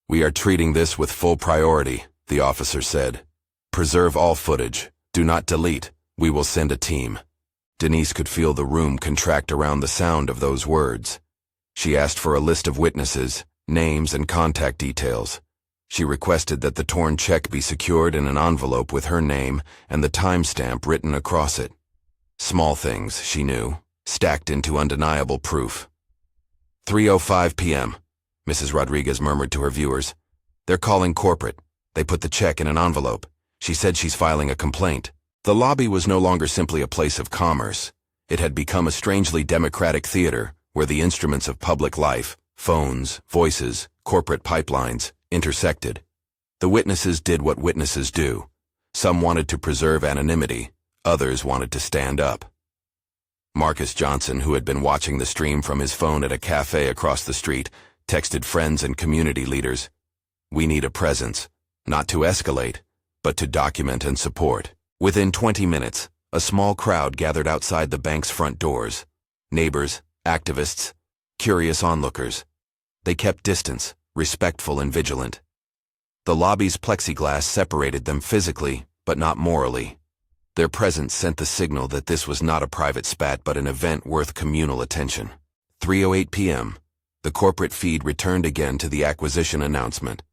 "We are treating this with full priority," the officer said. "Preserve all footage. Do not delete. We will send a team." Denise could feel the room contract around the sound of those words. She asked for a list of witnesses, names, and contact details. She requested that the torn check be secured in an envelope with her name and the timestamp written across it. Small things, she knew, stacked into undeniable proof. 3:05 p.m. Mrs. Rodriguez murmured to her viewers. "They're calling corporate. They put the check in an envelope. She said she's filing a complaint." The lobby was no longer simply a place of commerce. It had become a strangely democratic theater where the instruments of public life, phones, voices, corporate pipelines, intersected. The witnesses did what witnesses do. Some wanted to preserve anonymity. Others wanted to stand up. Marcus Johnson, who had been watching the stream from his phone at a cafe across the street, texted friends and community leaders. "We need a presence, not to escalate, but to document and support." Within 20 minutes, a small crowd gathered outside the bank's front doors. Neighbors, activists, curious onlookers. They kept distance, respectful and vigilant. The lobby's plexiglass separated them physically, but not morally. Their presence sent the signal that this was not a private spat but an event worth communal attention. 3:08 p.m. The corporate feed returned again to the acquisition announcement.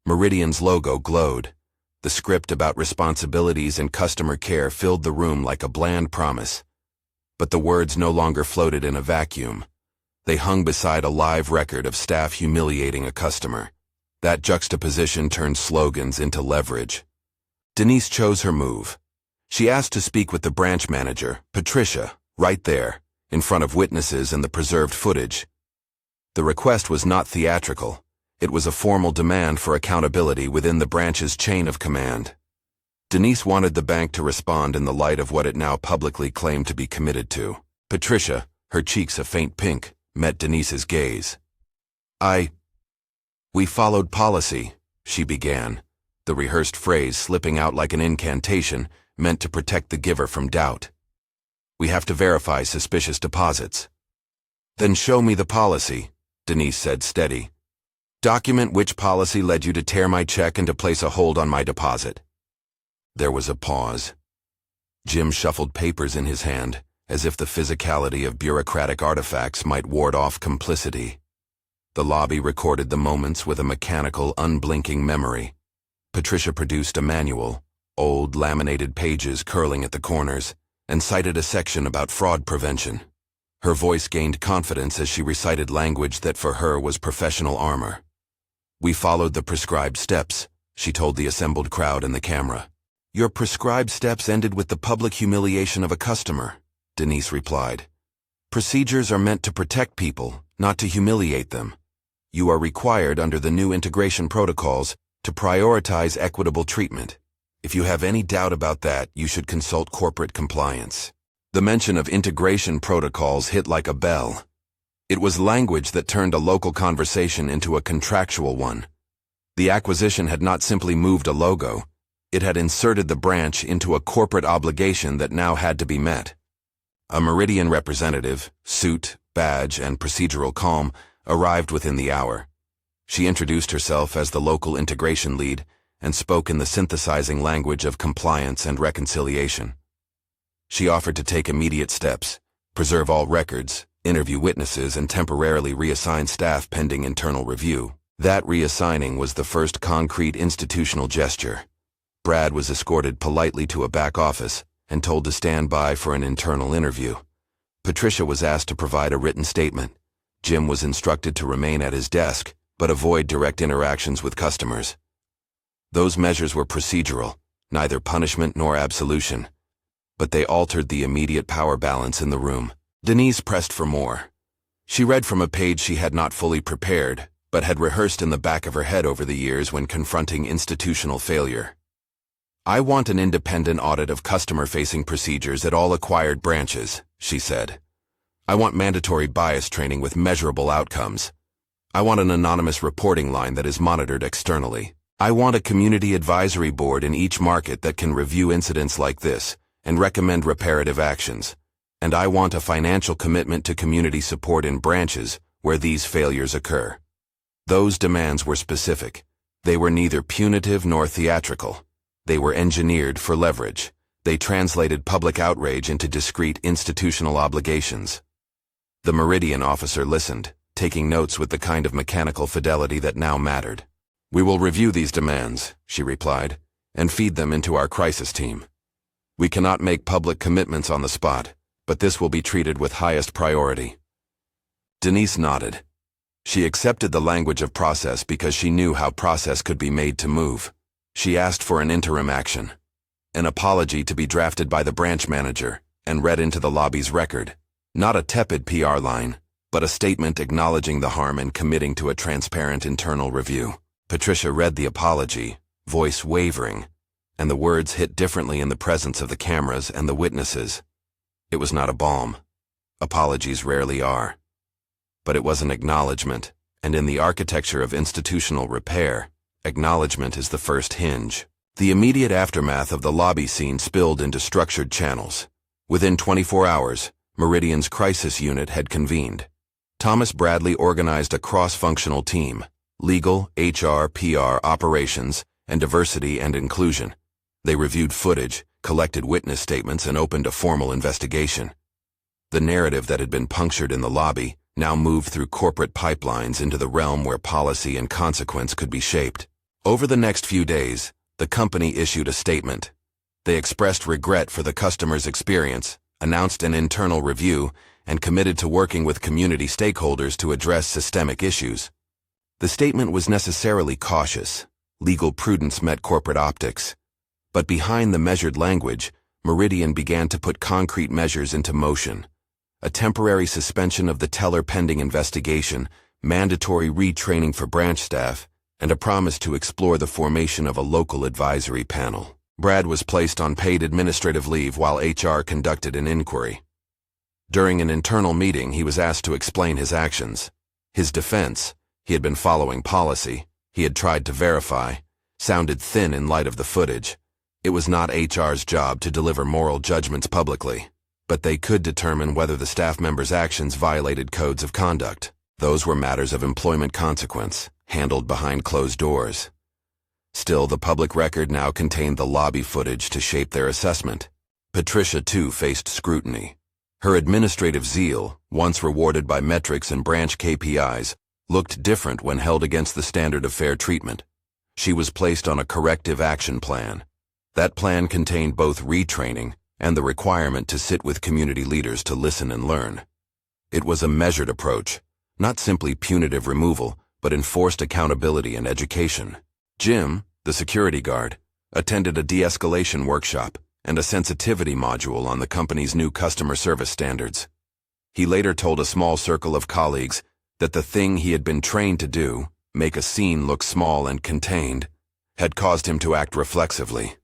Meridian's logo glowed. The script about responsibilities and customer care filled the room like a bland promise. But the words no longer floated in a vacuum. They hung beside a live record of staff humiliating a customer. That juxtaposition turned slogans into leverage. Denise chose her move. She asked to speak with the branch manager, Patricia, right there, in front of witnesses and the preserved footage. The request was not theatrical. It was a formal demand for accountability within the branch's chain of command. Denise wanted the bank to respond in the light of what it now publicly claimed to be committed to. Patricia, her cheeks a faint pink, met Denise's gaze. "We followed policy," she began, the rehearsed phrase slipping out like an incantation meant to protect the giver from doubt. "We have to verify suspicious deposits." "Then show me the policy," Denise said steady. "Document which policy led you to tear my check and to place a hold on my deposit." There was a pause. Jim shuffled papers in his hand, as if the physicality of bureaucratic artifacts might ward off complicity. The lobby recorded the moments with a mechanical, unblinking memory. Patricia produced a manual, old laminated pages curling at the corners, and cited a section about fraud prevention. Her voice gained confidence as she recited language that for her was professional armor. "We followed the prescribed steps," she told the assembled crowd and the camera. "Your prescribed steps ended with the public humiliation of a customer," Denise replied. "Procedures are meant to protect people, not to humiliate them. You are required under the new integration protocols to prioritize equitable treatment. If you have any doubt about that, you should consult corporate compliance." The mention of integration protocols hit like a bell. It was language that turned a local conversation into a contractual one. The acquisition had not simply moved a logo. It had inserted the branch into a corporate obligation that now had to be met. A Meridian representative, suit, badge, and procedural calm, arrived within the hour. She introduced herself as the local integration lead and spoke in the synthesizing language of compliance and reconciliation. She offered to take immediate steps, preserve all records, interview witnesses, and temporarily reassign staff pending internal review. That reassigning was the first concrete institutional gesture. Brad was escorted politely to a back office and told to stand by for an internal interview. Patricia was asked to provide a written statement. Jim was instructed to remain at his desk, but avoid direct interactions with customers. Those measures were procedural, neither punishment nor absolution. but they altered the immediate power balance in the room. Denise pressed for more. She read from a page she had not fully prepared, but had rehearsed in the back of her head over the years when confronting institutional failure. "I want an independent audit of customer-facing procedures at all acquired branches," she said. "I want mandatory bias training with measurable outcomes. I want an anonymous reporting line that is monitored externally. I want a community advisory board in each market that can review incidents like this and recommend reparative actions. And I want a financial commitment to community support in branches where these failures occur." Those demands were specific. They were neither punitive nor theatrical. They were engineered for leverage. They translated public outrage into discrete institutional obligations. The Meridian officer listened, taking notes with the kind of mechanical fidelity that now mattered. "We will review these demands," she replied, "and feed them into our crisis team. We cannot make public commitments on the spot, but this will be treated with highest priority." Denise nodded. She accepted the language of process because she knew how process could be made to move. She asked for an interim action, an apology to be drafted by the branch manager and read into the lobby's record. Not a tepid PR line, but a statement acknowledging the harm and committing to a transparent internal review. Patricia read the apology, voice wavering, and the words hit differently in the presence of the cameras and the witnesses. It was not a balm. Apologies rarely are. But it was an acknowledgement, and in the architecture of institutional repair, acknowledgement is the first hinge. The immediate aftermath of the lobby scene spilled into structured channels. Within 24 hours, Meridian's crisis unit had convened. Thomas Bradley organized a cross-functional team: legal, HR, PR, operations, and diversity and inclusion. They reviewed footage, collected witness statements, and opened a formal investigation. The narrative that had been punctured in the lobby now moved through corporate pipelines into the realm where policy and consequence could be shaped. Over the next few days, the company issued a statement. They expressed regret for the customer's experience, announced an internal review, and committed to working with community stakeholders to address systemic issues. The statement was necessarily cautious. Legal prudence met corporate optics. But behind the measured language, Meridian began to put concrete measures into motion. A temporary suspension of the teller pending investigation, mandatory retraining for branch staff, and a promise to explore the formation of a local advisory panel. Brad was placed on paid administrative leave while HR conducted an inquiry. During an internal meeting, he was asked to explain his actions. His defense, he had been following policy, he had tried to verify, sounded thin in light of the footage. It was not HR's job to deliver moral judgments publicly, but they could determine whether the staff member's actions violated codes of conduct. Those were matters of employment consequence, handled behind closed doors. Still, the public record now contained the lobby footage to shape their assessment. Patricia, too, faced scrutiny. Her administrative zeal, once rewarded by metrics and branch KPIs, looked different when held against the standard of fair treatment. She was placed on a corrective action plan. That plan contained both retraining and the requirement to sit with community leaders to listen and learn. It was a measured approach, not simply punitive removal, but enforced accountability and education. Jim, the security guard, attended a de-escalation workshop and a sensitivity module on the company's new customer service standards. He later told a small circle of colleagues that the thing he had been trained to do, make a scene look small and contained, had caused him to act reflexively.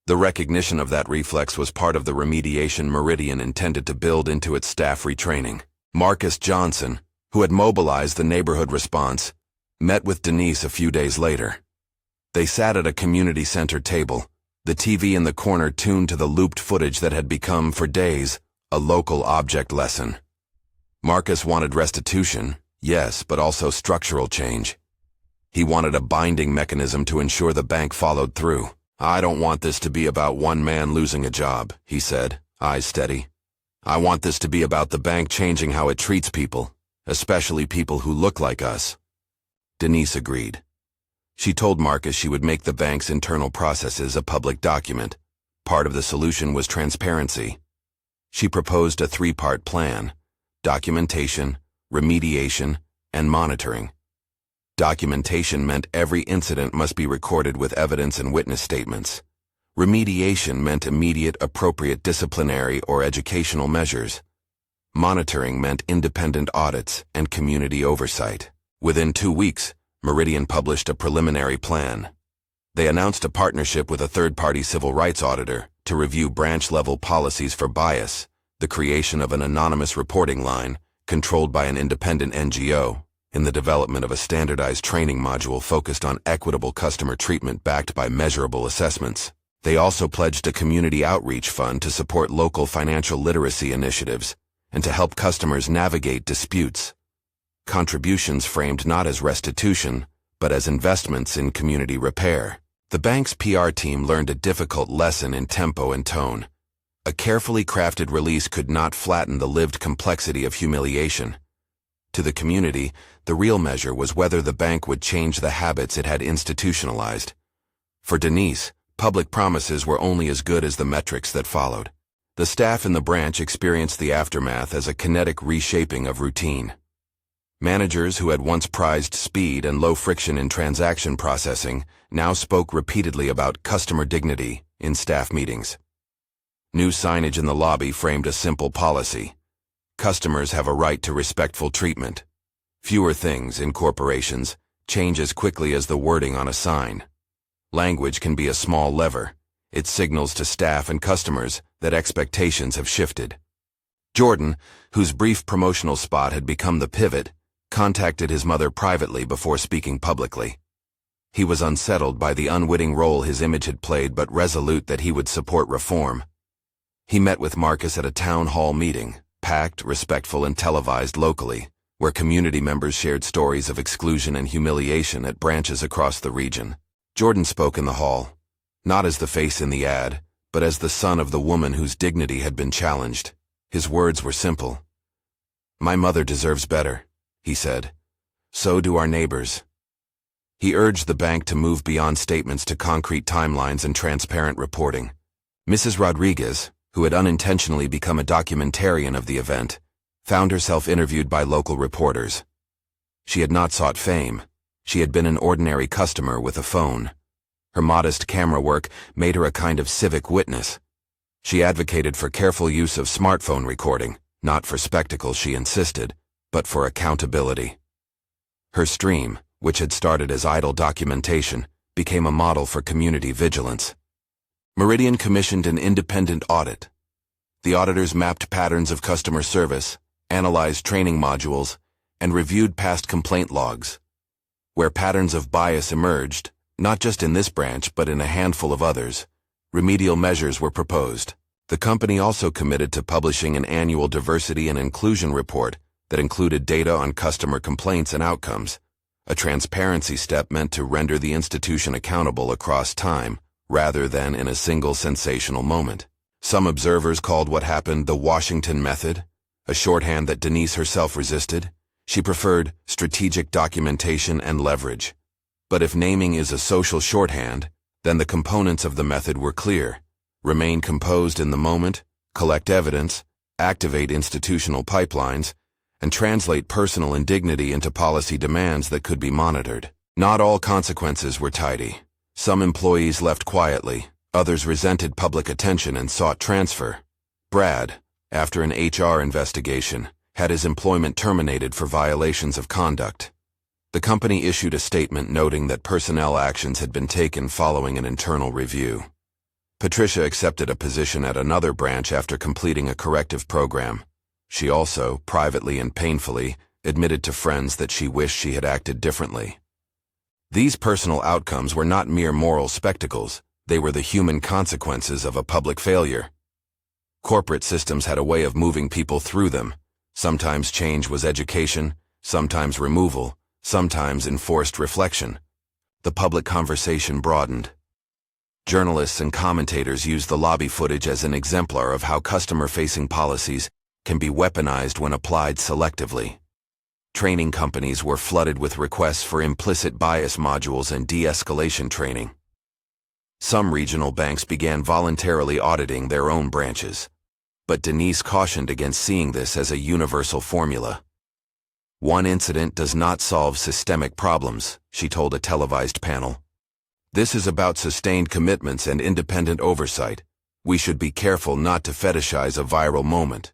The recognition of that reflex was part of the remediation Meridian intended to build into its staff retraining. Marcus Johnson, who had mobilized the neighborhood response, met with Denise a few days later. They sat at a community center table, the TV in the corner tuned to the looped footage that had become, for days, a local object lesson. Marcus wanted restitution, yes, but also structural change. He wanted a binding mechanism to ensure the bank followed through. "I don't want this to be about one man losing a job," he said, eyes steady. "I want this to be about the bank changing how it treats people, especially people who look like us." Denise agreed. She told Marcus she would make the bank's internal processes a public document. Part of the solution was transparency. She proposed a 3-part plan: documentation, remediation, and monitoring. Documentation meant every incident must be recorded with evidence and witness statements. Remediation meant immediate, appropriate disciplinary or educational measures. Monitoring meant independent audits and community oversight. Within 2 weeks, Meridian published a preliminary plan. They announced a partnership with a third-party civil rights auditor to review branch-level policies for bias, the creation of an anonymous reporting line, controlled by an independent NGO, in the development of a standardized training module focused on equitable customer treatment backed by measurable assessments. They also pledged a community outreach fund to support local financial literacy initiatives and to help customers navigate disputes. Contributions framed not as restitution, but as investments in community repair. The bank's PR team learned a difficult lesson in tempo and tone. A carefully crafted release could not flatten the lived complexity of humiliation. To the community, the real measure was whether the bank would change the habits it had institutionalized. For Denise, public promises were only as good as the metrics that followed. The staff in the branch experienced the aftermath as a kinetic reshaping of routine. Managers who had once prized speed and low friction in transaction processing now spoke repeatedly about customer dignity in staff meetings. New signage in the lobby framed a simple policy. Customers have a right to respectful treatment. Fewer things in corporations change as quickly as the wording on a sign. Language can be a small lever. It signals to staff and customers that expectations have shifted. Jordan, whose brief promotional spot had become the pivot, contacted his mother privately before speaking publicly. He was unsettled by the unwitting role his image had played, but resolute that he would support reform. He met with Marcus at a town hall meeting, packed, respectful, and televised locally, where community members shared stories of exclusion and humiliation at branches across the region. Jordan spoke in the hall, not as the face in the ad, but as the son of the woman whose dignity had been challenged. His words were simple. "My mother deserves better," he said. "So do our neighbors." He urged the bank to move beyond statements to concrete timelines and transparent reporting. Mrs. Rodriguez, who had unintentionally become a documentarian of the event, found herself interviewed by local reporters. She had not sought fame. She had been an ordinary customer with a phone. Her modest camera work made her a kind of civic witness. She advocated for careful use of smartphone recording, not for spectacle, she insisted, but for accountability. Her stream, which had started as idle documentation, became a model for community vigilance. Meridian commissioned an independent audit. The auditors mapped patterns of customer service, analyzed training modules, and reviewed past complaint logs. Where patterns of bias emerged, not just in this branch but in a handful of others, remedial measures were proposed. The company also committed to publishing an annual diversity and inclusion report that included data on customer complaints and outcomes, a transparency step meant to render the institution accountable across time, rather than in a single sensational moment. Some observers called what happened the Washington method, a shorthand that Denise herself resisted. She preferred strategic documentation and leverage. But if naming is a social shorthand, then the components of the method were clear. Remain composed in the moment, collect evidence, activate institutional pipelines, and translate personal indignity into policy demands that could be monitored. Not all consequences were tidy. Some employees left quietly, others resented public attention and sought transfer. Brad, after an HR investigation, had his employment terminated for violations of conduct. The company issued a statement noting that personnel actions had been taken following an internal review. Patricia accepted a position at another branch after completing a corrective program. She also, privately and painfully, admitted to friends that she wished she had acted differently. These personal outcomes were not mere moral spectacles, they were the human consequences of a public failure. Corporate systems had a way of moving people through them. Sometimes change was education, sometimes removal, sometimes enforced reflection. The public conversation broadened. Journalists and commentators used the lobby footage as an exemplar of how customer-facing policies can be weaponized when applied selectively. Training companies were flooded with requests for implicit bias modules and de-escalation training. Some regional banks began voluntarily auditing their own branches. But Denise cautioned against seeing this as a universal formula. One incident does not solve systemic problems, she told a televised panel. This is about sustained commitments and independent oversight. We should be careful not to fetishize a viral moment.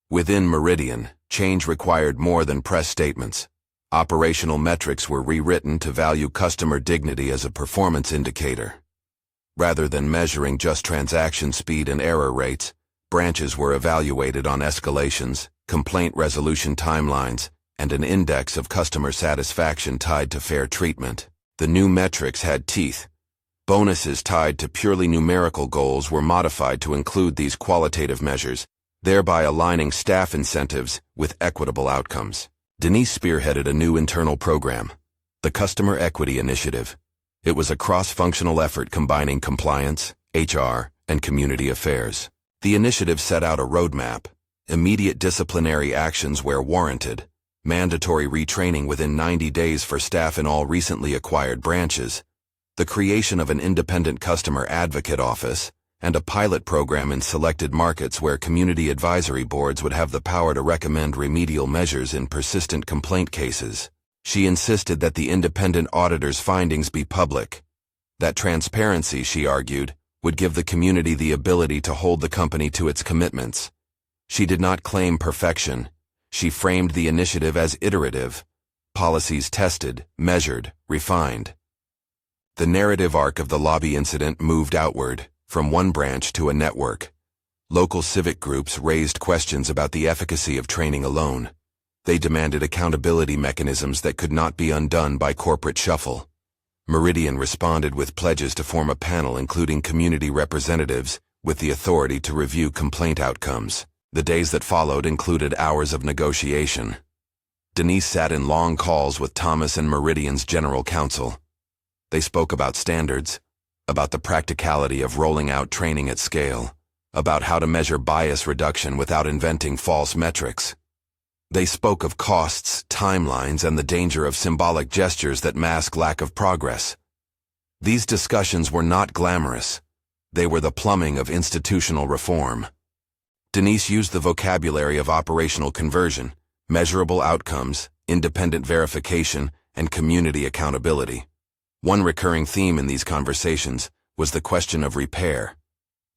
Within Meridian, change required more than press statements. Operational metrics were rewritten to value customer dignity as a performance indicator. Rather than measuring just transaction speed and error rates, branches were evaluated on escalations, complaint resolution timelines, and an index of customer satisfaction tied to fair treatment. The new metrics had teeth. Bonuses tied to purely numerical goals were modified to include these qualitative measures, thereby aligning staff incentives with equitable outcomes. Denise spearheaded a new internal program, the Customer Equity Initiative. It was a cross-functional effort combining compliance, HR, and community affairs. The initiative set out a roadmap: immediate disciplinary actions where warranted, mandatory retraining within 90 days for staff in all recently acquired branches, the creation of an independent customer advocate office, and a pilot program in selected markets where community advisory boards would have the power to recommend remedial measures in persistent complaint cases. She insisted that the independent auditor's findings be public. That transparency, she argued, would give the community the ability to hold the company to its commitments. She did not claim perfection. She framed the initiative as iterative, policies tested, measured, refined. The narrative arc of the lobby incident moved outward, from one branch to a network. Local civic groups raised questions about the efficacy of training alone. They demanded accountability mechanisms that could not be undone by corporate shuffle. Meridian responded with pledges to form a panel including community representatives with the authority to review complaint outcomes. The days that followed included hours of negotiation. Denise sat in long calls with Thomas and Meridian's general counsel. They spoke about standards, about the practicality of rolling out training at scale, about how to measure bias reduction without inventing false metrics. They spoke of costs, timelines, and the danger of symbolic gestures that mask lack of progress. These discussions were not glamorous. They were the plumbing of institutional reform. Denise used the vocabulary of operational conversion, measurable outcomes, independent verification, and community accountability. One recurring theme in these conversations was the question of repair.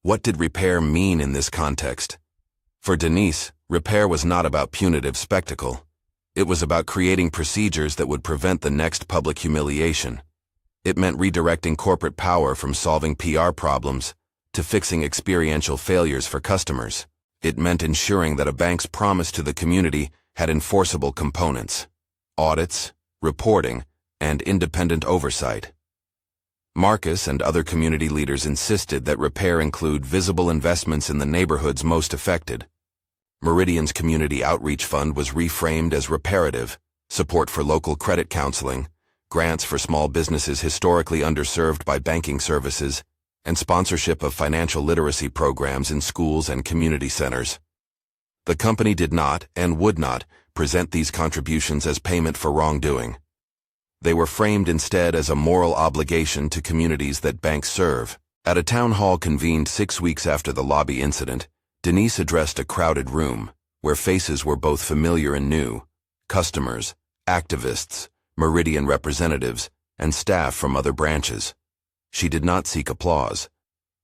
What did repair mean in this context? For Denise, repair was not about punitive spectacle. It was about creating procedures that would prevent the next public humiliation. It meant redirecting corporate power from solving PR problems to fixing experiential failures for customers. It meant ensuring that a bank's promise to the community had enforceable components: audits, reporting, and independent oversight. Marcus and other community leaders insisted that repair include visible investments in the neighborhoods most affected. Meridian's Community Outreach Fund was reframed as reparative, support for local credit counseling, grants for small businesses historically underserved by banking services, and sponsorship of financial literacy programs in schools and community centers. The company did not, and would not, present these contributions as payment for wrongdoing. They were framed instead as a moral obligation to communities that banks serve. At a town hall convened 6 weeks after the lobby incident, Denise addressed a crowded room, where faces were both familiar and new: customers, activists, Meridian representatives, and staff from other branches. She did not seek applause.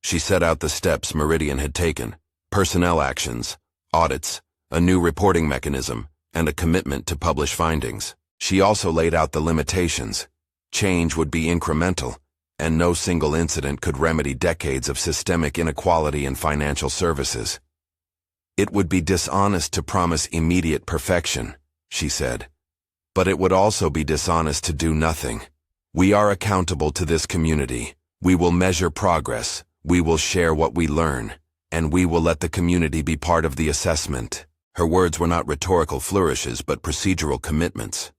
She set out the steps Meridian had taken: personnel actions, audits, a new reporting mechanism, and a commitment to publish findings. She also laid out the limitations. Change would be incremental, and no single incident could remedy decades of systemic inequality in financial services. It would be dishonest to promise immediate perfection, she said. But it would also be dishonest to do nothing. We are accountable to this community. We will measure progress, we will share what we learn, and we will let the community be part of the assessment. Her words were not rhetorical flourishes but procedural commitments.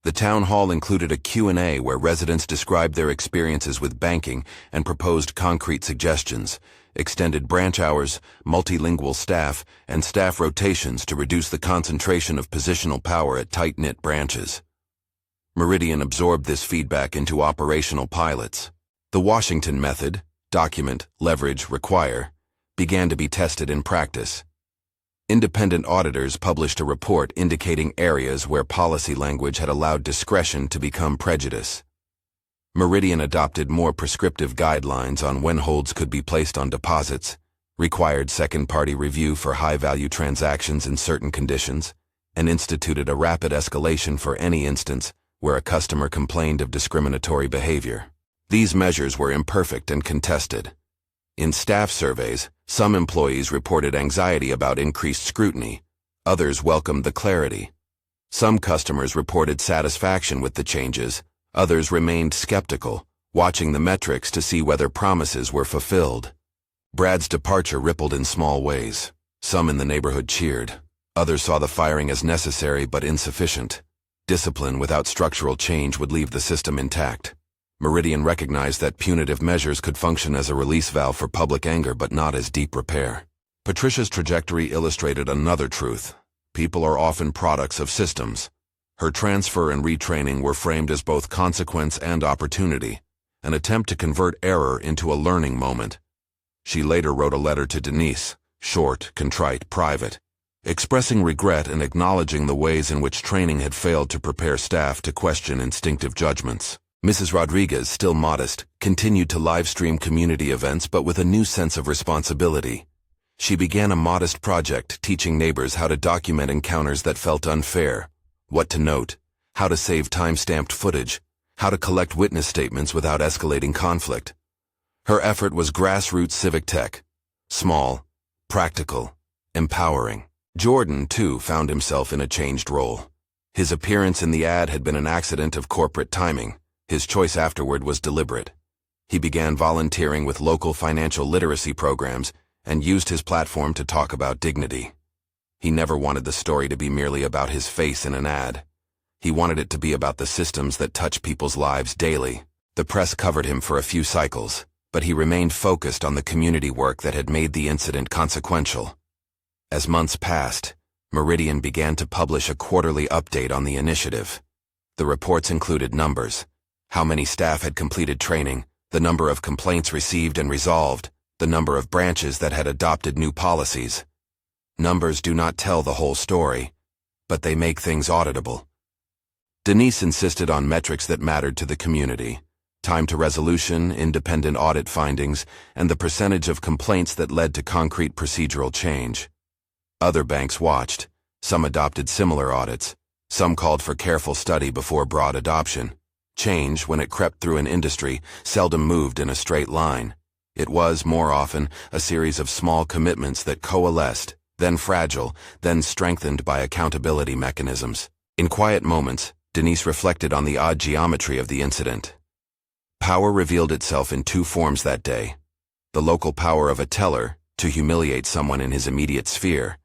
The town hall included a Q&A where residents described their experiences with banking and proposed concrete suggestions: extended branch hours, multilingual staff, and staff rotations to reduce the concentration of positional power at tight-knit branches. Meridian absorbed this feedback into operational pilots. The Washington method, document, leverage, require, began to be tested in practice. Independent auditors published a report indicating areas where policy language had allowed discretion to become prejudice. Meridian adopted more prescriptive guidelines on when holds could be placed on deposits, required second-party review for high-value transactions in certain conditions, and instituted a rapid escalation for any instance where a customer complained of discriminatory behavior. These measures were imperfect and contested. In staff surveys, some employees reported anxiety about increased scrutiny, others welcomed the clarity. Some customers reported satisfaction with the changes, others remained skeptical, watching the metrics to see whether promises were fulfilled. Brad's departure rippled in small ways. Some in the neighborhood cheered. Others saw the firing as necessary but insufficient. Discipline without structural change would leave the system intact. Meridian recognized that punitive measures could function as a release valve for public anger but not as deep repair. Patricia's trajectory illustrated another truth. People are often products of systems. Her transfer and retraining were framed as both consequence and opportunity, an attempt to convert error into a learning moment. She later wrote a letter to Denise, short, contrite, private, expressing regret and acknowledging the ways in which training had failed to prepare staff to question instinctive judgments. Mrs. Rodriguez, still modest, continued to live-stream community events but with a new sense of responsibility. She began a modest project teaching neighbors how to document encounters that felt unfair, what to note, how to save time-stamped footage, how to collect witness statements without escalating conflict. Her effort was grassroots civic tech, small, practical, empowering. Jordan, too, found himself in a changed role. His appearance in the ad had been an accident of corporate timing. His choice afterward was deliberate. He began volunteering with local financial literacy programs and used his platform to talk about dignity. He never wanted the story to be merely about his face in an ad. He wanted it to be about the systems that touch people's lives daily. The press covered him for a few cycles, but he remained focused on the community work that had made the incident consequential. As months passed, Meridian began to publish a quarterly update on the initiative. The reports included numbers: how many staff had completed training, the number of complaints received and resolved, the number of branches that had adopted new policies. Numbers do not tell the whole story, but they make things auditable. Denise insisted on metrics that mattered to the community: time to resolution, independent audit findings, and the percentage of complaints that led to concrete procedural change. Other banks watched. Some adopted similar audits. Some called for careful study before broad adoption. Change, when it crept through an industry, seldom moved in a straight line. It was, more often, a series of small commitments that coalesced, then fragile, then strengthened by accountability mechanisms. In quiet moments, Denise reflected on the odd geometry of the incident. Power revealed itself in two forms that day: the local power of a teller, to humiliate someone in his immediate sphere,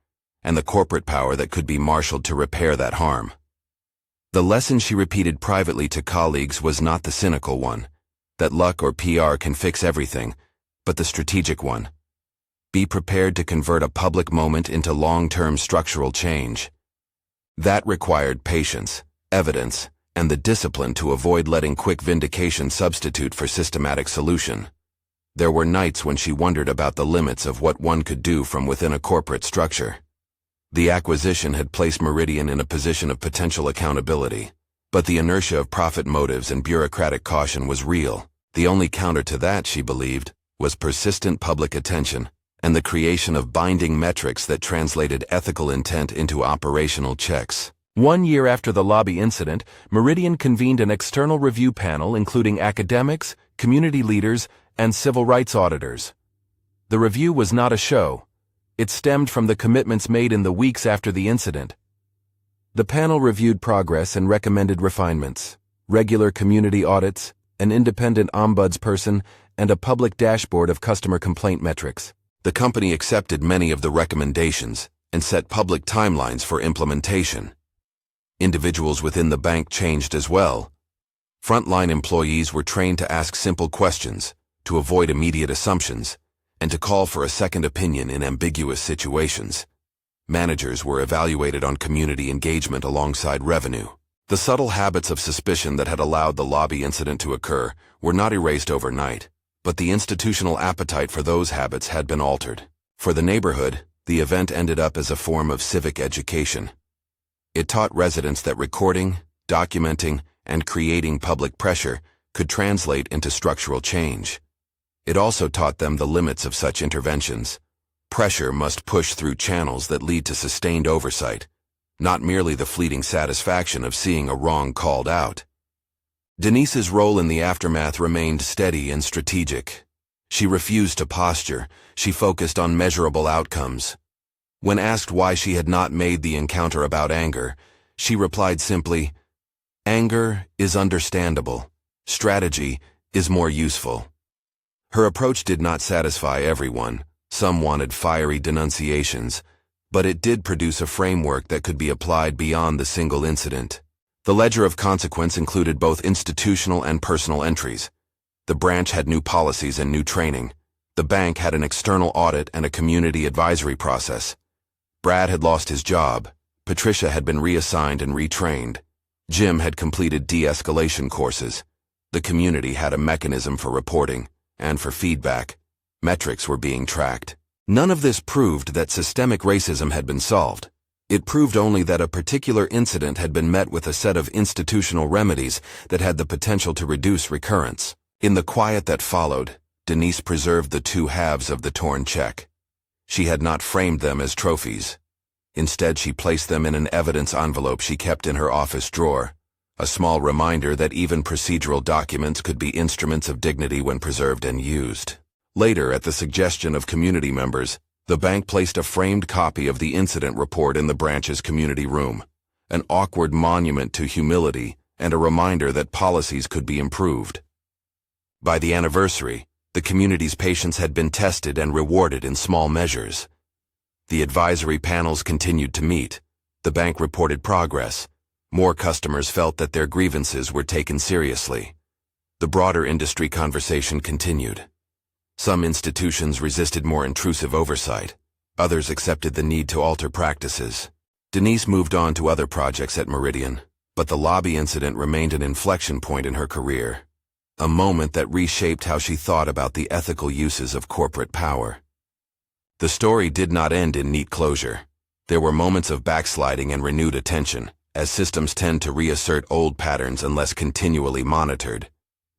and the corporate power that could be marshaled to repair that harm. The lesson she repeated privately to colleagues was not the cynical one, that luck or PR can fix everything, but the strategic one. Be prepared to convert a public moment into long-term structural change. That required patience, evidence, and the discipline to avoid letting quick vindication substitute for systematic solution. There were nights when she wondered about the limits of what one could do from within a corporate structure. The acquisition had placed Meridian in a position of potential accountability, but the inertia of profit motives and bureaucratic caution was real. The only counter to that, she believed, was persistent public attention and the creation of binding metrics that translated ethical intent into operational checks. 1 year after the lobby incident, Meridian convened an external review panel including academics, community leaders, and civil rights auditors. The review was not a show. It stemmed from the commitments made in the weeks after the incident. The panel reviewed progress and recommended refinements: regular community audits, an independent ombudsperson, and a public dashboard of customer complaint metrics. The company accepted many of the recommendations and set public timelines for implementation. Individuals within the bank changed as well. Frontline employees were trained to ask simple questions, to avoid immediate assumptions, and to call for a second opinion in ambiguous situations. Managers were evaluated on community engagement alongside revenue. The subtle habits of suspicion that had allowed the lobby incident to occur were not erased overnight, but the institutional appetite for those habits had been altered. For the neighborhood, the event ended up as a form of civic education. It taught residents that recording, documenting, and creating public pressure could translate into structural change. It also taught them the limits of such interventions. Pressure must push through channels that lead to sustained oversight, not merely the fleeting satisfaction of seeing a wrong called out. Denise's role in the aftermath remained steady and strategic. She refused to posture. She focused on measurable outcomes. When asked why she had not made the encounter about anger, she replied simply, "Anger is understandable. Strategy is more useful." Her approach did not satisfy everyone. Some wanted fiery denunciations, but it did produce a framework that could be applied beyond the single incident. The ledger of consequence included both institutional and personal entries. The branch had new policies and new training. The bank had an external audit and a community advisory process. Brad had lost his job. Patricia had been reassigned and retrained. Jim had completed de-escalation courses. The community had a mechanism for reporting and for feedback. Metrics were being tracked. None of this proved that systemic racism had been solved. It proved only that a particular incident had been met with a set of institutional remedies that had the potential to reduce recurrence. In the quiet that followed, Denise preserved the two halves of the torn check. She had not framed them as trophies. Instead, she placed them in an evidence envelope she kept in her office drawer, a small reminder that even procedural documents could be instruments of dignity when preserved and used. Later, at the suggestion of community members, the bank placed a framed copy of the incident report in the branch's community room, an awkward monument to humility and a reminder that policies could be improved. By the anniversary, the community's patience had been tested and rewarded in small measures. The advisory panels continued to meet. The bank reported progress. More customers felt that their grievances were taken seriously. The broader industry conversation continued. Some institutions resisted more intrusive oversight. Others accepted the need to alter practices. Denise moved on to other projects at Meridian, but the lobby incident remained an inflection point in her career, a moment that reshaped how she thought about the ethical uses of corporate power. The story did not end in neat closure. There were moments of backsliding and renewed attention, as systems tend to reassert old patterns unless continually monitored.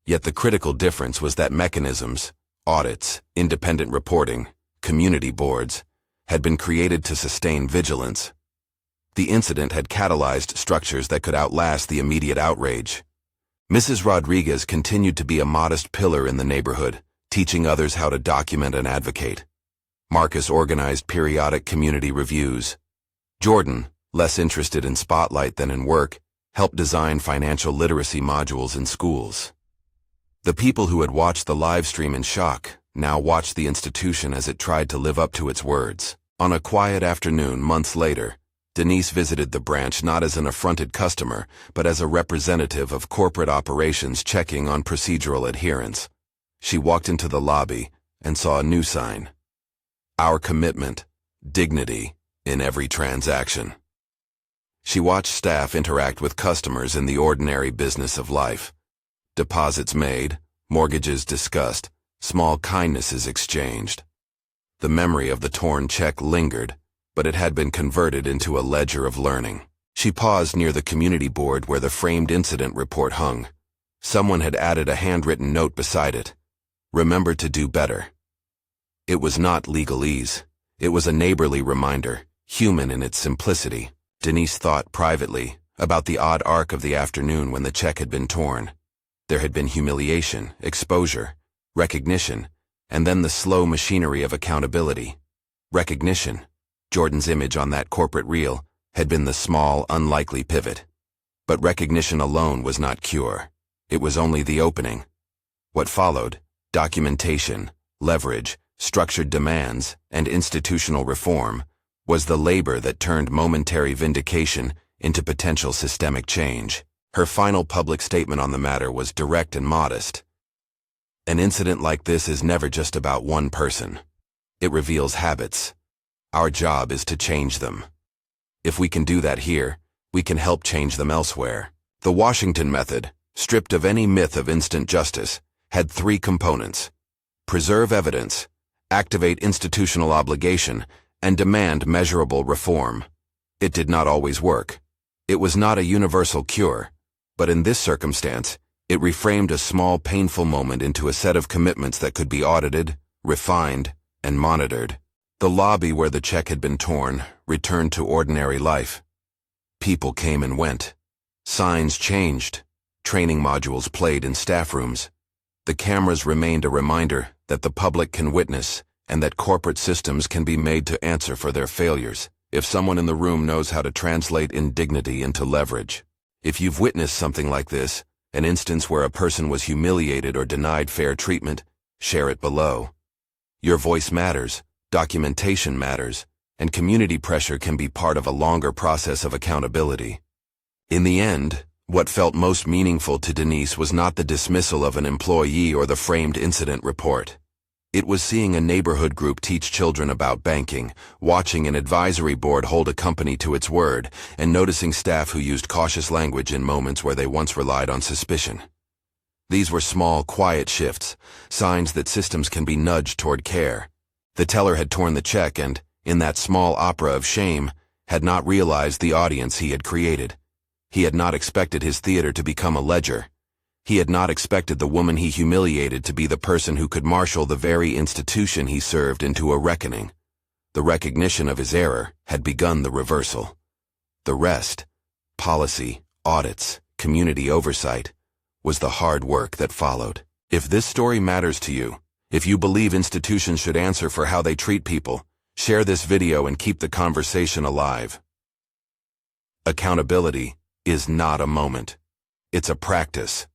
Yet the critical difference was that mechanisms, audits, independent reporting, community boards, had been created to sustain vigilance. The incident had catalyzed structures that could outlast the immediate outrage. Mrs. Rodriguez continued to be a modest pillar in the neighborhood, teaching others how to document and advocate. Marcus organized periodic community reviews. Jordan, less interested in spotlight than in work, helped design financial literacy modules in schools. The people who had watched the live stream in shock now watched the institution as it tried to live up to its words. On a quiet afternoon months later, Denise visited the branch not as an affronted customer, but as a representative of corporate operations checking on procedural adherence. She walked into the lobby and saw a new sign. Our commitment, dignity, in every transaction. She watched staff interact with customers in the ordinary business of life. Deposits made, mortgages discussed, small kindnesses exchanged. The memory of the torn check lingered, but it had been converted into a ledger of learning. She paused near the community board where the framed incident report hung. Someone had added a handwritten note beside it. Remember to do better. It was not legalese. It was a neighborly reminder, human in its simplicity. Denise thought privately about the odd arc of the afternoon when the check had been torn. There had been humiliation, exposure, recognition, and then the slow machinery of accountability. Recognition, Jordan's image on that corporate reel, had been the small, unlikely pivot. But recognition alone was not cure. It was only the opening. What followed, documentation, leverage, structured demands, and institutional reform, was the labor that turned momentary vindication into potential systemic change. Her final public statement on the matter was direct and modest. An incident like this is never just about one person. It reveals habits. Our job is to change them. If we can do that here, we can help change them elsewhere. The Washington method, stripped of any myth of instant justice, had three components: preserve evidence, activate institutional obligation, and demand measurable reform. It did not always work. It was not a universal cure, but in this circumstance, It reframed a small, painful moment into a set of commitments that could be audited, refined, and monitored. The lobby where the check had been torn returned to ordinary life. People came and went. Signs changed. Training modules played in staff rooms. The cameras remained a reminder that the public can witness and that corporate systems can be made to answer for their failures if someone in the room knows how to translate indignity into leverage. If you've witnessed something like this, an instance where a person was humiliated or denied fair treatment, share it below. Your voice matters, documentation matters, and community pressure can be part of a longer process of accountability. In the end, what felt most meaningful to Denise was not the dismissal of an employee or the framed incident report. It was seeing a neighborhood group teach children about banking, watching an advisory board hold a company to its word, and noticing staff who used cautious language in moments where they once relied on suspicion. These were small, quiet shifts, signs that systems can be nudged toward care. The teller had torn the check and, in that small opera of shame, had not realized the audience he had created. He had not expected his theater to become a ledger. He had not expected the woman he humiliated to be the person who could marshal the very institution he served into a reckoning. The recognition of his error had begun the reversal. The rest, policy, audits, community oversight, was the hard work that followed. If this story matters to you, if you believe institutions should answer for how they treat people, share this video and keep the conversation alive. Accountability is not a moment. It's a practice.